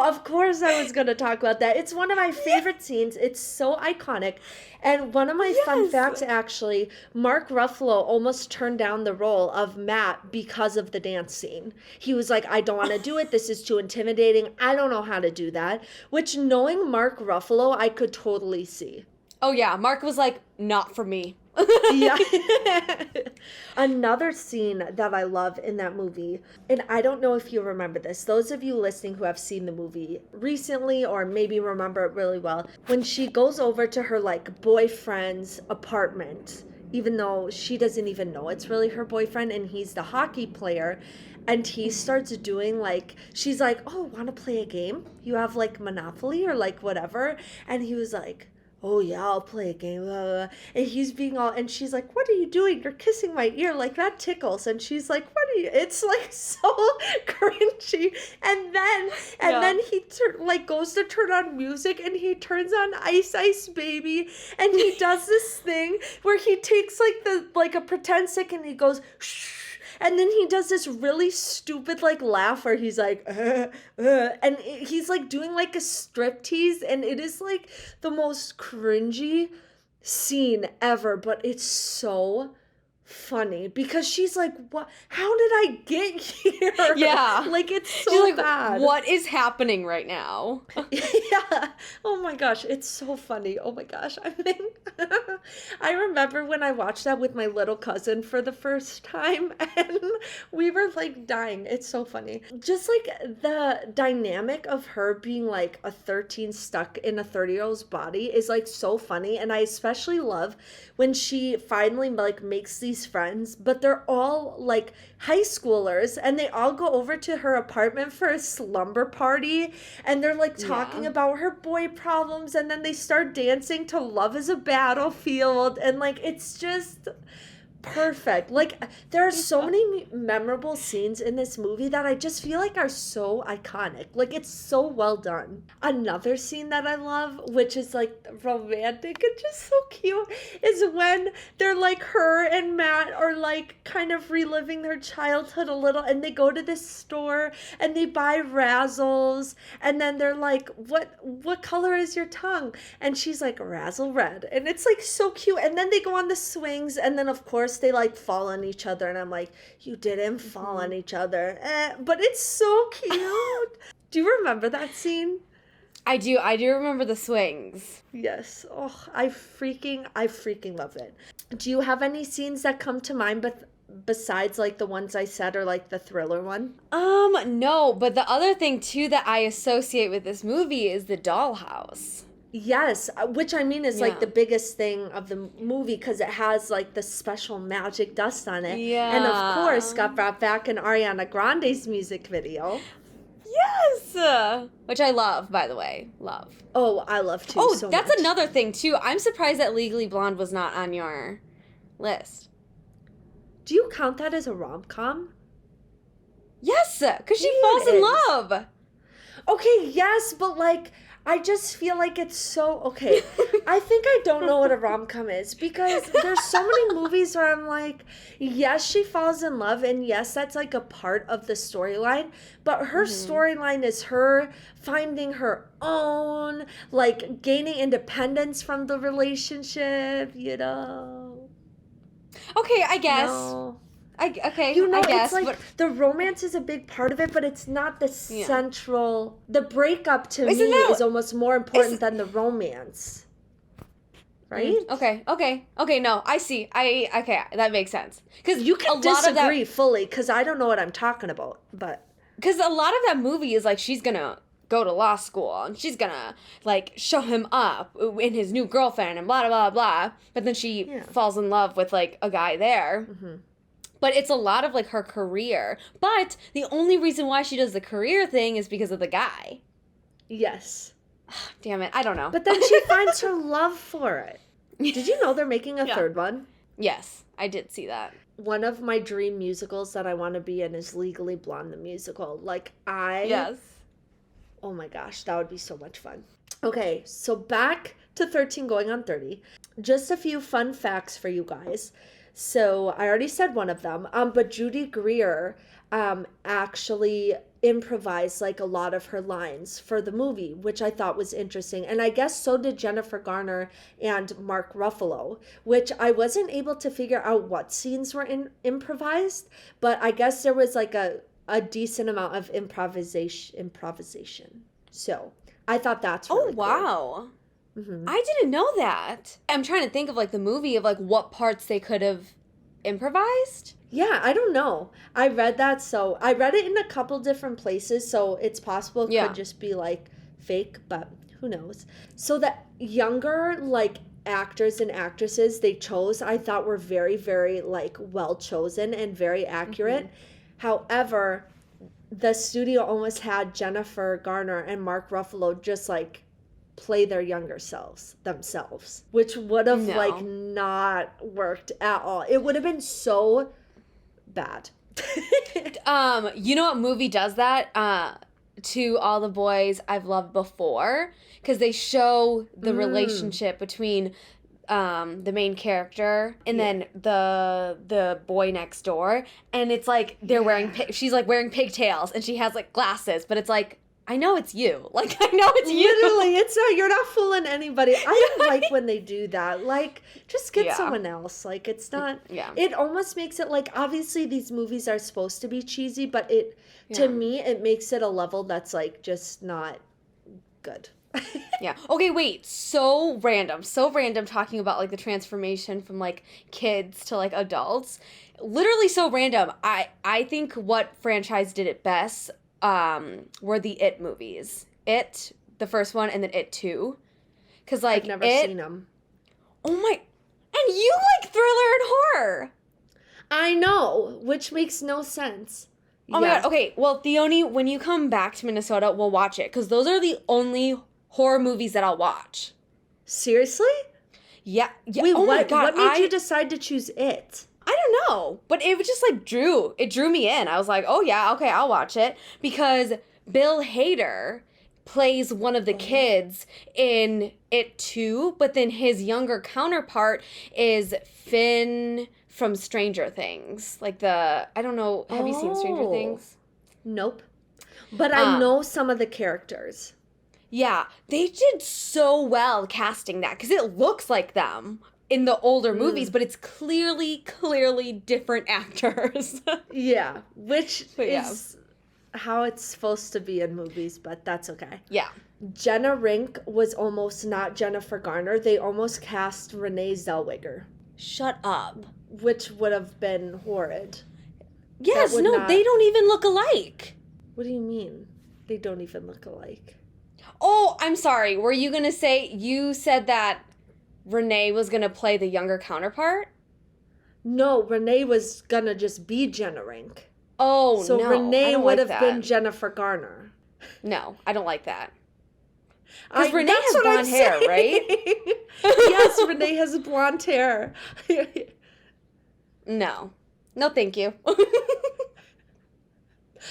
Of course I was going to talk about that. It's one of my favorite scenes. It's so iconic. And one of my fun facts, actually, Mark Ruffalo almost turned down the role of Matt because of the dance scene. He was like, I don't want to do it. This is too intimidating. I don't know how to do that. Which, knowing Mark Ruffalo, I could totally see. Oh, yeah. Mark was like, not for me. Yeah. Another scene that I love in that movie, and I don't know if you remember this, those of you listening who have seen the movie recently or maybe remember it really well, when she goes over to her like boyfriend's apartment, even though she doesn't even know it's really her boyfriend, and he's the hockey player, and he starts doing like, she's like, oh, want to play a game? You have like Monopoly or like whatever? And he was like, oh yeah, I'll play a game, blah, blah, blah. And he's being all, and she's like, what are you doing? You're kissing my ear, like that tickles. And she's like, what are you, it's like so cringy. And then he goes to turn on music, and he turns on Ice Ice Baby, and he does this thing where he takes like a pretend stick, and he goes, shh. And then he does this really stupid like laugh where he's like, and he's like doing like a striptease, and it is like the most cringy scene ever, but it's so funny because she's like, what, how did I get here? Yeah. Like, it's so like, bad. What is happening right now? Yeah. Oh my gosh, it's so funny. Oh my gosh. I mean, I remember when I watched that with my little cousin for the first time, and we were like dying. It's so funny. Just like the dynamic of her being like a 13 stuck in a 30-year-old's body is like so funny. And I especially love when she finally like makes these friends, but they're all like high schoolers, and they all go over to her apartment for a slumber party, and they're like talking about her boy problems, and then they start dancing to Love is a Battlefield, and like it's just perfect. Like, there are so many memorable scenes in this movie that I just feel like are so iconic. Like, it's so well done. Another scene that I love, which is like romantic and just so cute, is when they're like, her and Matt are like kind of reliving their childhood a little, and they go to this store and they buy Razzles, and then they're like, what color is your tongue? And she's like, Razzle red. And it's like so cute. And then they go on the swings, and then of course they like fall on each other, and I'm like, you didn't fall on each other, but it's so cute. Do you remember that scene? I do remember the swings. Yes. Oh, I freaking love it. Do you have any scenes that come to mind besides like the ones I said, or like the thriller one? No, but the other thing too that I associate with this movie is the dollhouse. Yes, which I mean is like the biggest thing of the movie, because it has like the special magic dust on it. Yeah. And of course got brought back in Ariana Grande's music video. Yes! Which I love, by the way. Love. Oh, I love too. Oh, so that's much. Another thing too. I'm surprised that Legally Blonde was not on your list. Do you count that as a rom-com? Yes, because she falls in love. Okay, yes, but like, I just feel like it's so, okay, I think I don't know what a rom-com is, because there's so many movies where I'm like, yes, she falls in love, and yes, that's like a part of the storyline, but her storyline is her finding her own, like, gaining independence from the relationship, you know? Okay, I guess. No. Okay, you know, I guess, it's like but the romance is a big part of it, but it's not the central. The breakup to me is almost more important than the romance, right? Okay. No, I see. Okay, that makes sense. Because you can disagree fully, because I don't know what I'm talking about, but because a lot of that movie is like she's gonna go to law school and she's gonna like show him up in his new girlfriend and blah blah blah, but then she falls in love with like a guy there. Mm-hmm. But it's a lot of, like, her career. But the only reason why she does the career thing is because of the guy. Yes. Damn it. I don't know. But then she finds her love for it. Did you know they're making a third one? Yes, I did see that. One of my dream musicals that I want to be in is Legally Blonde, the musical. Like, Yes. Oh my gosh, that would be so much fun. Okay, so back to 13 going on 30. Just a few fun facts for you guys. So I already said one of them, but Judy Greer actually improvised like a lot of her lines for the movie, which I thought was interesting. And I guess so did Jennifer Garner and Mark Ruffalo, which I wasn't able to figure out what scenes were improvised, but I guess there was like a decent amount of improvisation. So I thought that's really cool. Wow. Mm-hmm. I didn't know that. I'm trying to think of like the movie of like what parts they could have improvised. Yeah, I don't know. I read that, so I read it in a couple different places, so it's possible it could just be like fake, but who knows. So the younger like actors and actresses they chose, I thought were very, very like well chosen and very accurate. Mm-hmm. However, the studio almost had Jennifer Garner and Mark Ruffalo just like play their younger selves themselves, which would have like not worked at all. It would have been so bad. You know what movie does that? To All the Boys I've Loved Before, because they show the relationship between the main character and then the boy next door, and it's like they're wearing she's like wearing pigtails and she has like glasses, but it's like I know it's you. Like, I know it's you. Literally, it's not, you're not fooling anybody. I don't like when they do that. Like, just get someone else. Like, it's not, it almost makes it like, obviously these movies are supposed to be cheesy, but to me, it makes it a level that's like, just not good. Yeah. Okay, wait. So random talking about like the transformation from like kids to like adults. Literally so random. I think what franchise did it best were the It movies. It, the first one, and then It 2. Because, like, I've never seen them. Oh my... And you like thriller and horror! I know, which makes no sense. Oh my god, okay. Well, Theoni, when you come back to Minnesota, we'll watch it. Because those are the only horror movies that I'll watch. Seriously? Yeah. Wait, oh my god, what made you decide to choose It? I don't know, but it was just like drew me in. I was like, oh yeah, okay, I'll watch it, because Bill Hader plays one of the kids in It 2, but then his younger counterpart is Finn from Stranger Things. Like I don't know, have you seen Stranger Things? Nope. But I know some of the characters. Yeah, they did so well casting that, because it looks like them in the older movies, but it's clearly different actors. Yeah, which is how it's supposed to be in movies, but that's okay. Yeah. Jenna Rink was almost not Jennifer Garner. They almost cast Renee Zellweger. Shut up. Which would have been horrid. Yes, no, they don't even look alike. What do you mean? They don't even look alike. Oh, I'm sorry. Were you going to say, you said that Renee was going to play the younger counterpart? No, Renee was going to just be Jenna Rink. Oh, so no. Renee would have been Jennifer Garner. No, I don't like that. Because Renee has blonde hair, right? Yes, Renee has blonde hair. No. No, thank you.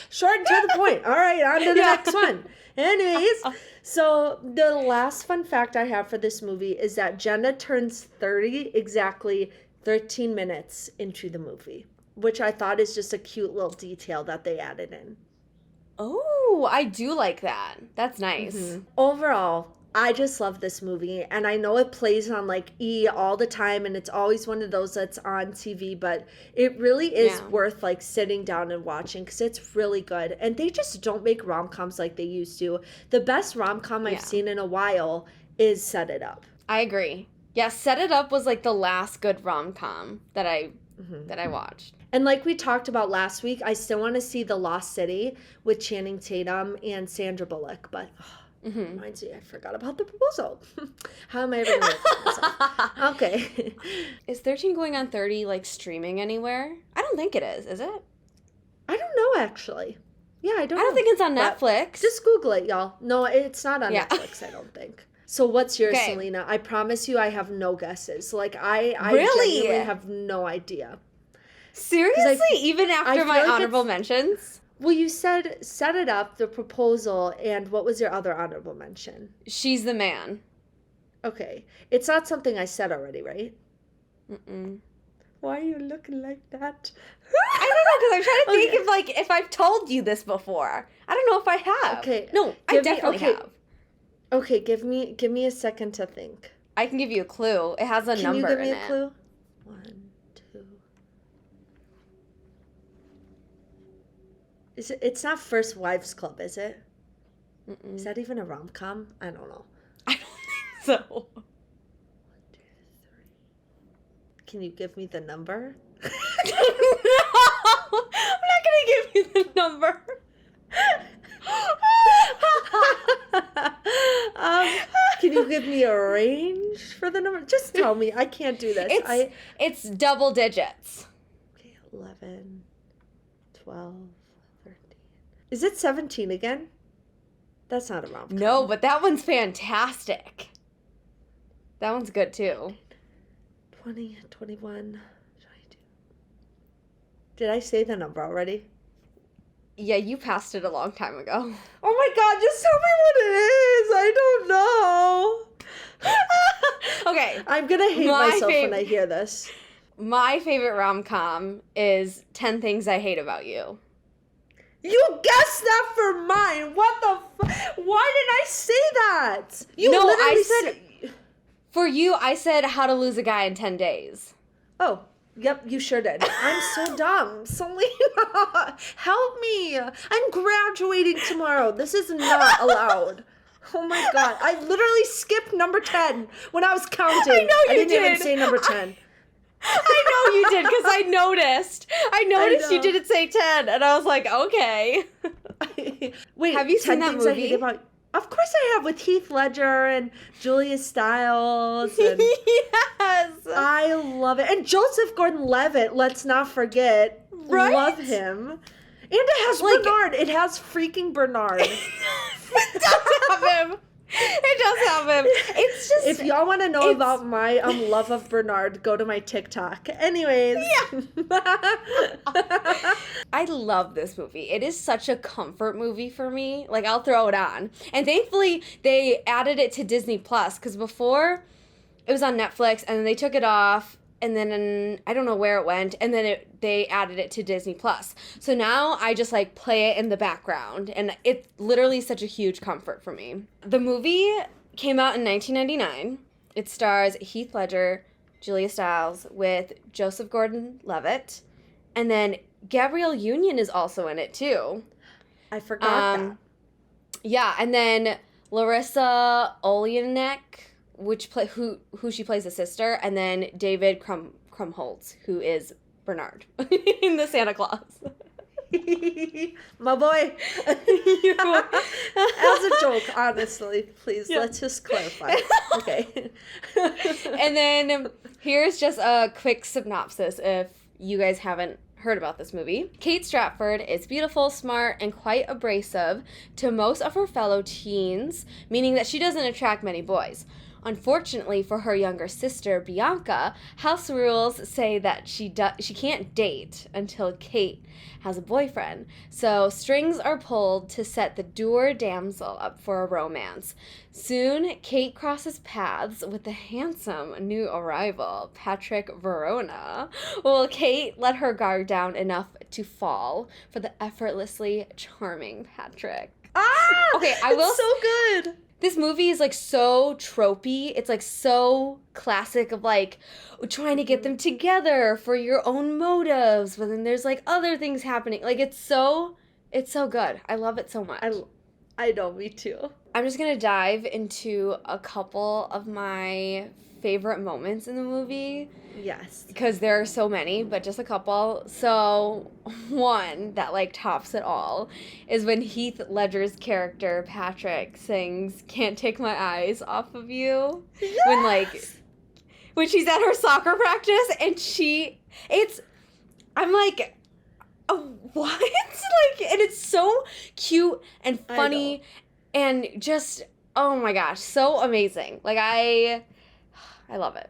Short and to the point. All right, on to the next one. Anyways, so the last fun fact I have for this movie is that Jenna turns 30 exactly 13 minutes into the movie, which I thought is just a cute little detail that they added in. Oh, I do like that. That's nice. Mm-hmm. Overall, I just love this movie, and I know it plays on like E all the time, and it's always one of those that's on TV, but it really is worth like sitting down and watching because it's really good. And they just don't make rom-coms like they used to. The best rom-com I've seen in a while is Set It Up. I agree. Yeah, Set It Up was like the last good rom-com that I watched. And like we talked about last week, I still want to see The Lost City with Channing Tatum and Sandra Bullock, but reminds me, I forgot about the proposal. How am I ever going to proposal? Okay. Is 13 Going on 30 like streaming anywhere? I don't think it is it? I don't know, actually. Yeah, I don't know. I don't think it's on Netflix. Just Google it, y'all. No, it's not on Netflix, I don't think. So what's yours, Selena? I promise you I have no guesses. Like, I genuinely have no idea. Seriously? Even after my honorable mentions? Well, you said Set It Up, The Proposal, and what was your other honorable mention? She's the Man. Okay. It's not something I said already, right? Mm-mm. Why are you looking like that? I don't know, because I'm trying to think of, like, if I've told you this before. I don't know if I have. Okay. No, I definitely have. Okay, give me a second to think. I can give you a clue. It has a number in it. Can you give me a clue? 1, 2. It's not First Wives Club, is it? Mm-mm. Is that even a rom-com? I don't know. I don't think so. 1, 2, 3. Can you give me the number? No! I'm not going to give you the number. Can you give me a range for the number? Just tell me. I can't do this. It's double digits. Okay, 11, 12, 13. Is it 17 again? That's not a rom-com. No, but that one's fantastic. That one's good too. 20, 21, 22. Did I say the number already? Yeah, you passed it a long time ago. Oh my god, just tell me what it is. I don't know. Okay. I'm going to hate myself when I hear this. My favorite rom-com is 10 Things I Hate About You. You guessed that for mine. What the Why did I say that? I said for you, I said How to Lose a Guy in 10 Days. Oh. Yep, you sure did. I'm so dumb. Selena, help me. I'm graduating tomorrow. This is not allowed. Oh my god. I literally skipped number 10 when I was counting. I know you didn't even say number 10. I know you did because I noticed. I noticed you didn't say 10 and I was like, okay. Wait, have you seen that movie? Of course I have, with Heath Ledger and Julia Stiles. And yes. I love it. And Joseph Gordon-Levitt, let's not forget. Right? Love him. And it has Bernard. It has freaking Bernard. It does have him. It does have him. It's just... If y'all want to know about my love of Bernard, go to my TikTok. Anyways. Yeah. I love this movie. It is such a comfort movie for me. Like, I'll throw it on. And thankfully, they added it to Disney Plus. Because before, it was on Netflix, and then they took it off. And then I don't know where it went. And then they added it to Disney Plus. So now I just like play it in the background. And it's literally such a huge comfort for me. The movie came out in 1999. It stars Heath Ledger, Julia Stiles with Joseph Gordon-Levitt. And then Gabrielle Union is also in it too. I forgot that. Yeah, and then Larissa Oleynik, who she plays a sister, and then David Krumholtz, who is Bernard in the Santa Claus. My boy. As a joke, honestly, please, let's just clarify. Okay. And then here's just a quick synopsis if you guys haven't heard about this movie. Kate Stratford is beautiful, smart, and quite abrasive to most of her fellow teens, meaning that she doesn't attract many boys. Unfortunately for her younger sister, Bianca, house rules say that she can't date until Kate has a boyfriend. So strings are pulled to set the dour damsel up for a romance. Soon, Kate crosses paths with the handsome new arrival, Patrick Verona. Will Kate let her guard down enough to fall for the effortlessly charming Patrick? Okay, it's so good. This movie is, like, so tropey. It's, like, so classic of, like, trying to get them together for your own motives, but then there's, like, other things happening. Like, it's so good. I love it so much. I know, me too. I'm just gonna dive into a couple of my favorite moments in the movie. Yes. Because there are so many, but just a couple. So, one that, like, tops it all is when Heath Ledger's character, Patrick, sings Can't Take My Eyes Off of You. Yes! When she's at her soccer practice and I'm like, oh, what? Like, and it's so cute and funny and just, oh my gosh, so amazing. Like, I love it.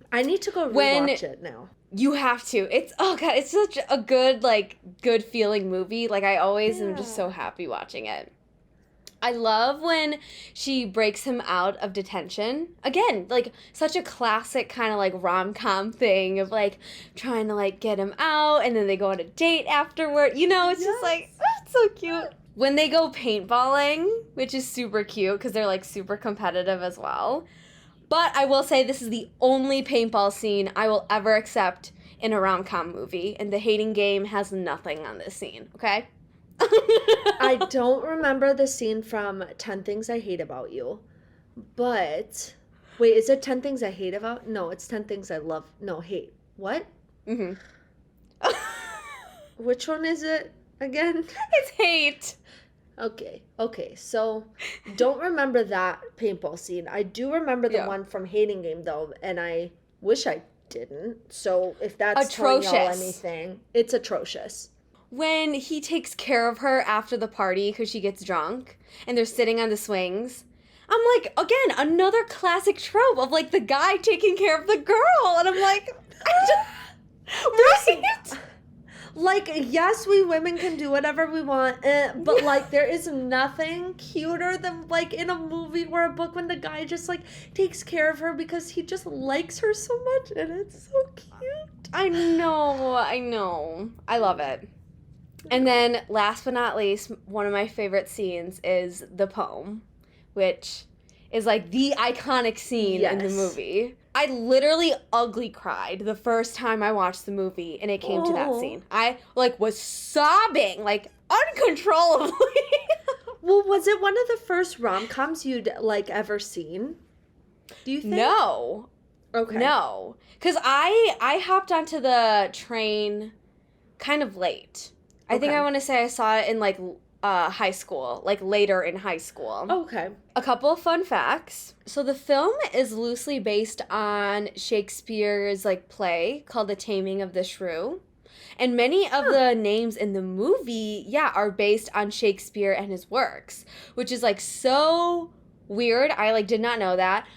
I need to go rewatch it now. You have to. It's, oh God, it's such a good, like, good feeling movie. Like, I always am just so happy watching it. I love when she breaks him out of detention. Again, like, such a classic kind of, like, rom-com thing of, like, trying to, like, get him out, and then they go on a date afterward. You know, it's just, like, oh, it's so cute. When they go paintballing, which is super cute, because they're, like, super competitive as well. But I will say this is the only paintball scene I will ever accept in a rom-com movie, and The Hating Game has nothing on this scene, okay? I don't remember the scene from 10 Things I Hate About You, but... Wait, is it 10 Things I Hate About? No, it's 10 Things I Love... No, hate. What? Mm-hmm. Which one is it again? It's hate. Okay, so don't remember that paintball scene. I do remember the one from Hating Game, though, and I wish I didn't. So if that's telling y'all anything, it's atrocious. When he takes care of her after the party because she gets drunk, and they're sitting on the swings, I'm like, again, another classic trope of, like, the guy taking care of the girl, and I'm like, right? Like, yes, we women can do whatever we want, but, like, there is nothing cuter than, like, in a movie or a book when the guy just, like, takes care of her because he just likes her so much, and it's so cute. I know. I love it. And then, last but not least, one of my favorite scenes is the poem, which is, like, the iconic scene in the movie. I literally ugly cried the first time I watched the movie, and it came to that scene. I, like, was sobbing, like, uncontrollably. Well, was it one of the first rom-coms you'd, like, ever seen? Do you think? No. Okay. No. Because I hopped onto the train kind of late. I think I want to say I saw it in, like, high school, like, later in high school. Okay. A couple of fun facts. So the film is loosely based on Shakespeare's, like, play called The Taming of the Shrew. And many of the names in the movie, are based on Shakespeare and his works, which is, like, so weird. I, like, did not know that.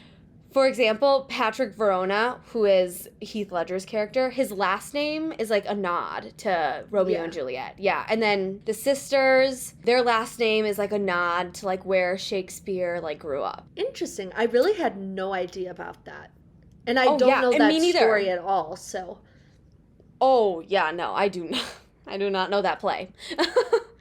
For example, Patrick Verona, who is Heath Ledger's character, his last name is, like, a nod to Romeo and Juliet. Yeah, and then the sisters, their last name is, like, a nod to, like, where Shakespeare, like, grew up. Interesting. I really had no idea about that. And I don't know that story at all, so... Oh, yeah, no, I do not. I do not know that play.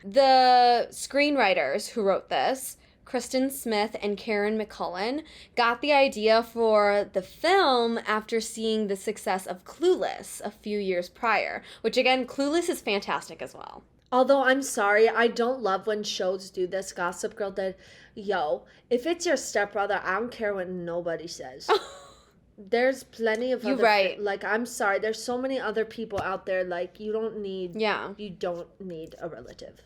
The screenwriters who wrote this, Kristen Smith and Karen McCullen, got the idea for the film after seeing the success of Clueless a few years prior, which, again, Clueless is fantastic as well. Although, I'm sorry, I don't love when shows do this. Gossip Girl did. Yo, if it's your stepbrother, I don't care what nobody says. There's plenty of other... Like, I'm sorry, there's so many other people out there, like, you don't need a relative.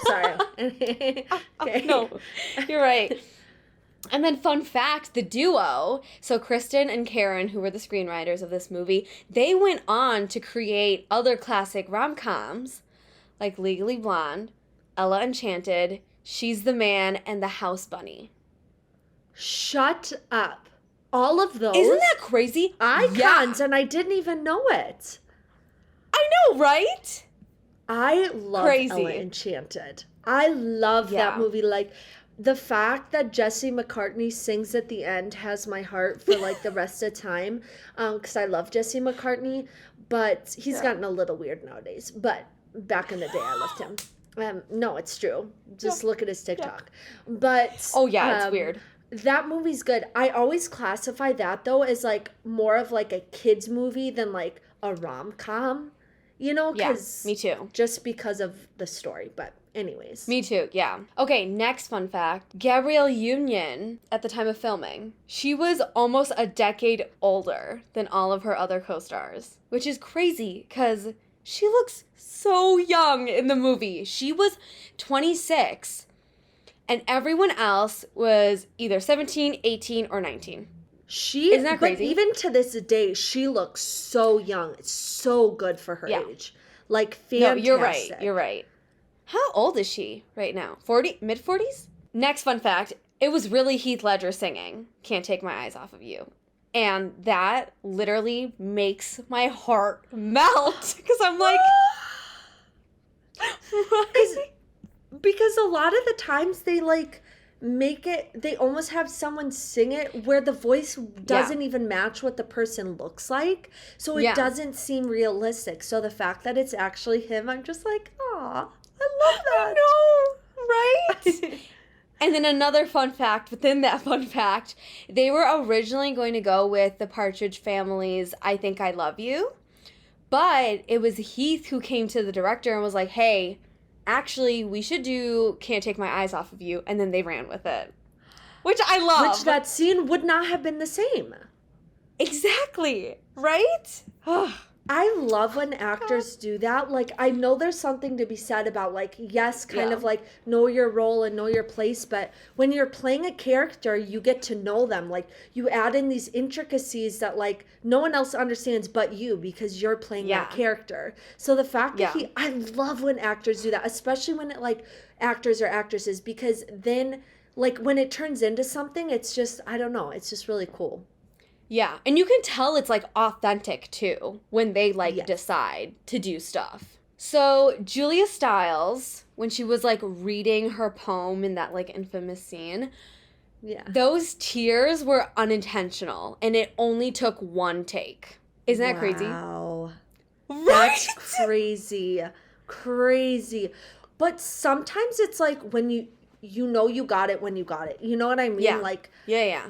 Sorry. Okay. No, you're right. And then, fun fact, the duo, so Kristen and Karen, who were the screenwriters of this movie, they went on to create other classic rom-coms, like Legally Blonde, Ella Enchanted, She's the Man, and The House Bunny. Shut up. All of those. Isn't that crazy? Icons, and I didn't even know it. I know, right? I love Ella Enchanted. I love that movie. Like, the fact that Jesse McCartney sings at the end has my heart for, like, the rest of the time. Because I love Jesse McCartney. But he's gotten a little weird nowadays. But back in the day, I loved him. No, it's true. Just look at his TikTok. But... Oh, yeah, it's weird. That movie's good. I always classify that, though, as, like, more of, like, a kid's movie than, like, a rom-com. You know? Yeah, me too. Just because of the story. But anyways. Me too, yeah. Okay, next fun fact. Gabrielle Union, at the time of filming, she was almost a decade older than all of her other co-stars. Which is crazy, because she looks so young in the movie. She was 26. And everyone else was either 17, 18, or 19. Isn't that crazy? But even to this day, she looks so young. It's so good for her age. Like, fantastic. No, you're right. How old is she right now? 40? Mid-40s? Next fun fact. It was really Heath Ledger singing Can't Take My Eyes Off of You. And that literally makes my heart melt. Because I'm like... Because a lot of the times they, like, make it, they almost have someone sing it where the voice doesn't even match what the person looks like. So it doesn't seem realistic. So the fact that it's actually him, I'm just like, aw, I love that. I know, right? And then another fun fact within that fun fact, they were originally going to go with the Partridge Family's I Think I Love You. But it was Heath who came to the director and was like, hey, actually, we should do Can't Take My Eyes Off of You, and then they ran with it. Which I love. Which that scene would not have been the same. Exactly. Right? I love when actors do that. Like, I know there's something to be said about, like, yes, kind of like know your role and know your place, but when you're playing a character, you get to know them. Like, you add in these intricacies that, like, no one else understands but you because you're playing that character. So the fact that I love when actors do that, especially when it, like, actors or actresses, because then, like, when it turns into something, it's just, I don't know, it's just really cool. Yeah, and you can tell it's, like, authentic, too, when they, like, decide to do stuff. So, Julia Stiles, when she was, like, reading her poem in that, like, infamous scene, those tears were unintentional, and it only took one take. Isn't that crazy? Wow. Right? That's crazy. Crazy. But sometimes it's, like, when you know you got it when you got it. You know what I mean? Yeah. Like, yeah.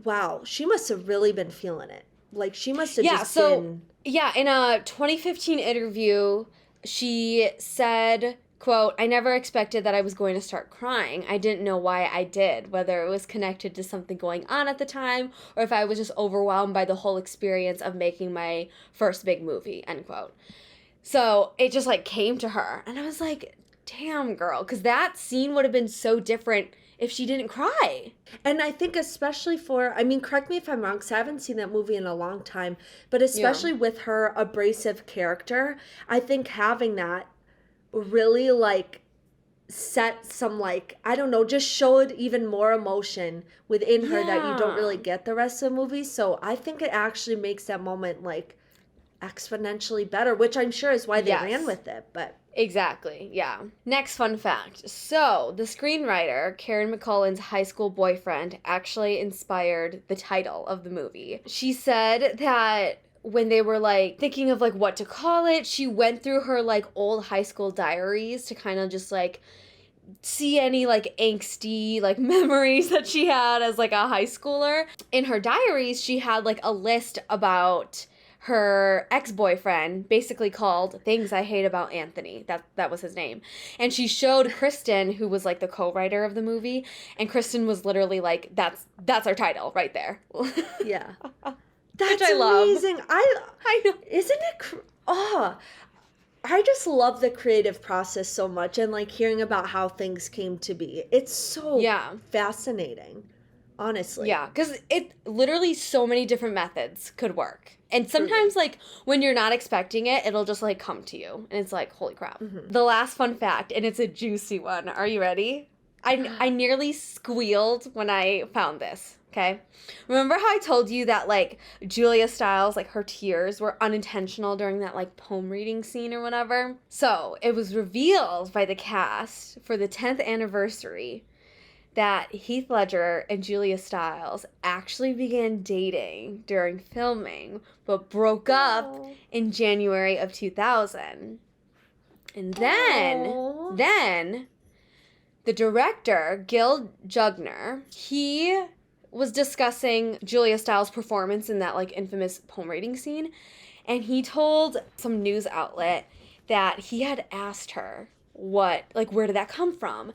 Wow, she must have really been feeling it. Like, she must have just been... Yeah, in a 2015 interview, she said, quote, I never expected that I was going to start crying. I didn't know why I did, whether it was connected to something going on at the time, or if I was just overwhelmed by the whole experience of making my first big movie, end quote. So it just, like, came to her. And I was like, damn, girl, because that scene would have been so different if she didn't cry. And I think especially for, I mean, correct me if I'm wrong, because I haven't seen that movie in a long time, but especially with her abrasive character, I think having that really, like, set some, like, I don't know, just showed even more emotion within her that you don't really get the rest of the movie. So I think it actually makes that moment, like, exponentially better, which I'm sure is why they ran with it, but... Exactly, yeah. Next fun fact. So, the screenwriter, Karen McCullen's high school boyfriend, actually inspired the title of the movie. She said that when they were, like, thinking of, like, what to call it, she went through her, like, old high school diaries to kind of just, like, see any, like, angsty, like, memories that she had as, like, a high schooler. In her diaries, she had, like, a list about her ex-boyfriend, basically called Things I Hate About Anthony. That was his name. And she showed Kristen, who was, like, the co-writer of the movie, and Kristen was literally like, that's our title right there. Yeah. That's Which I amazing. love. I know. Isn't it I just love the creative process so much, and, like, hearing about how things came to be. It's so fascinating. Honestly. Yeah, because it literally so many different methods could work. And sometimes, like, when you're not expecting it, it'll just, like, come to you. And it's like, holy crap. Mm-hmm. The last fun fact, and it's a juicy one. Are you ready? I nearly squealed when I found this, okay? Remember how I told you that, like, Julia Stiles, like, her tears were unintentional during that, like, poem reading scene or whatever? So, it was revealed by the cast for the 10th anniversary that Heath Ledger and Julia Stiles actually began dating during filming, but broke up in January of 2000. And then the director, Gil Jugner, he was discussing Julia Stiles' performance in that, like, infamous poem reading scene, and he told some news outlet that he had asked her where did that come from?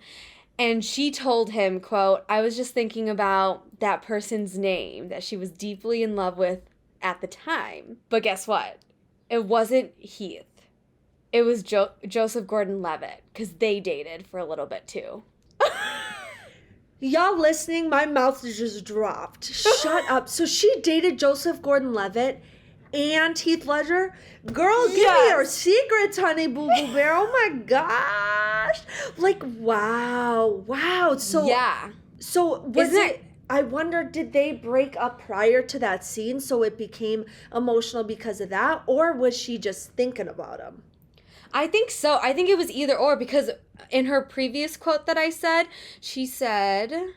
And she told him, quote, I was just thinking about that person's name that she was deeply in love with at the time. But guess what? It wasn't Heath. It was Joseph Gordon-Levitt, because they dated for a little bit too. Y'all listening, my mouth just dropped. Shut up. So she dated Joseph Gordon-Levitt and Heath Ledger? Girl, give me your secrets, honey boo boo bear. Oh my gosh. Like, wow. So yeah. So was it, I wonder, did they break up prior to that scene so it became emotional because of that? Or was she just thinking about him? I think so. I think it was either or, because in her previous quote that I said, she said,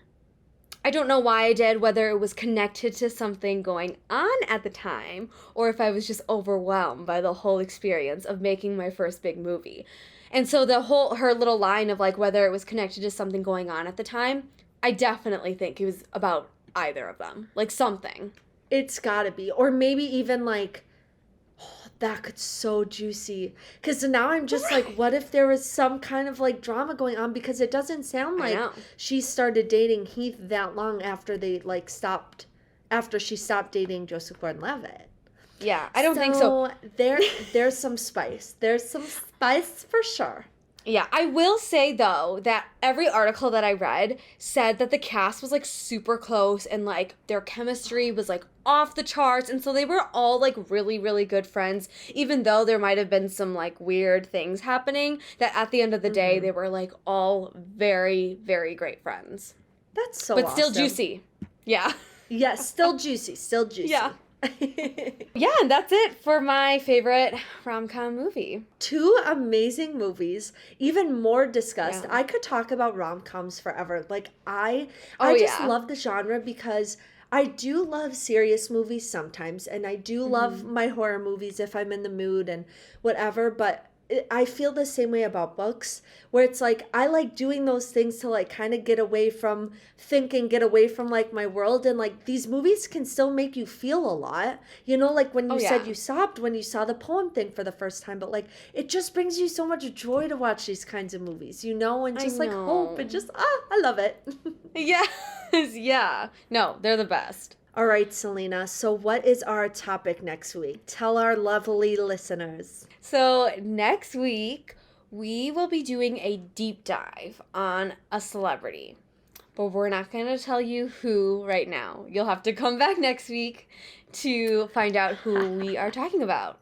I don't know why I did, whether it was connected to something going on at the time or if I was just overwhelmed by the whole experience of making my first big movie. And so her little line of, like, whether it was connected to something going on at the time, I definitely think it was about either of them. Like, something. It's gotta be. Or maybe even, like, that could so juicy. Because now I'm just like, what if there was some kind of, like, drama going on? Because it doesn't sound like she started dating Heath that long after she stopped dating Joseph Gordon-Levitt. Yeah, I don't think so. There's some spice. There's some spice for sure. Yeah, I will say, though, that every article that I read said that the cast was, like, super close and, like, their chemistry was, like, off the charts. And so they were all, like, really, really good friends, even though there might have been some, like, weird things happening, that at the end of the day, they were, like, all very, very great friends. That's so awesome. But still juicy. Yeah. Yes, still juicy. Still juicy. Yeah. Yeah, and that's it for my favorite rom-com movie. 2 amazing movies, even more discussed. Yeah. I could talk about rom-coms forever. Like, I just love the genre because I do love serious movies sometimes, and I do love my horror movies if I'm in the mood and whatever, but I feel the same way about books, where it's like I like doing those things to, like, kind of get away from thinking, get away from, like, my world, and, like, these movies can still make you feel a lot, you know, like when you said you sobbed when you saw the poem thing for the first time, but, like, it just brings you so much joy to watch these kinds of movies, you know, and just like hope and just I love it. Yeah. No, they're the best. All right, Selena, so what is our topic next week? Tell our lovely listeners. So next week, we will be doing a deep dive on a celebrity. But we're not going to tell you who right now. You'll have to come back next week to find out who we are talking about.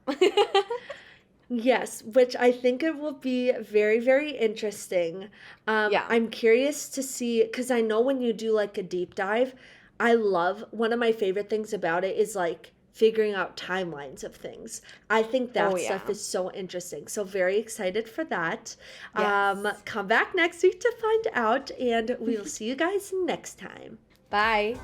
Yes, which I think it will be very, very interesting. I'm curious to see, because I know when you do, like, a deep dive, one of my favorite things about it is, like, figuring out timelines of things. I think that stuff is so interesting. So very excited for that. Yes. Come back next week to find out, and we'll see you guys next time. Bye.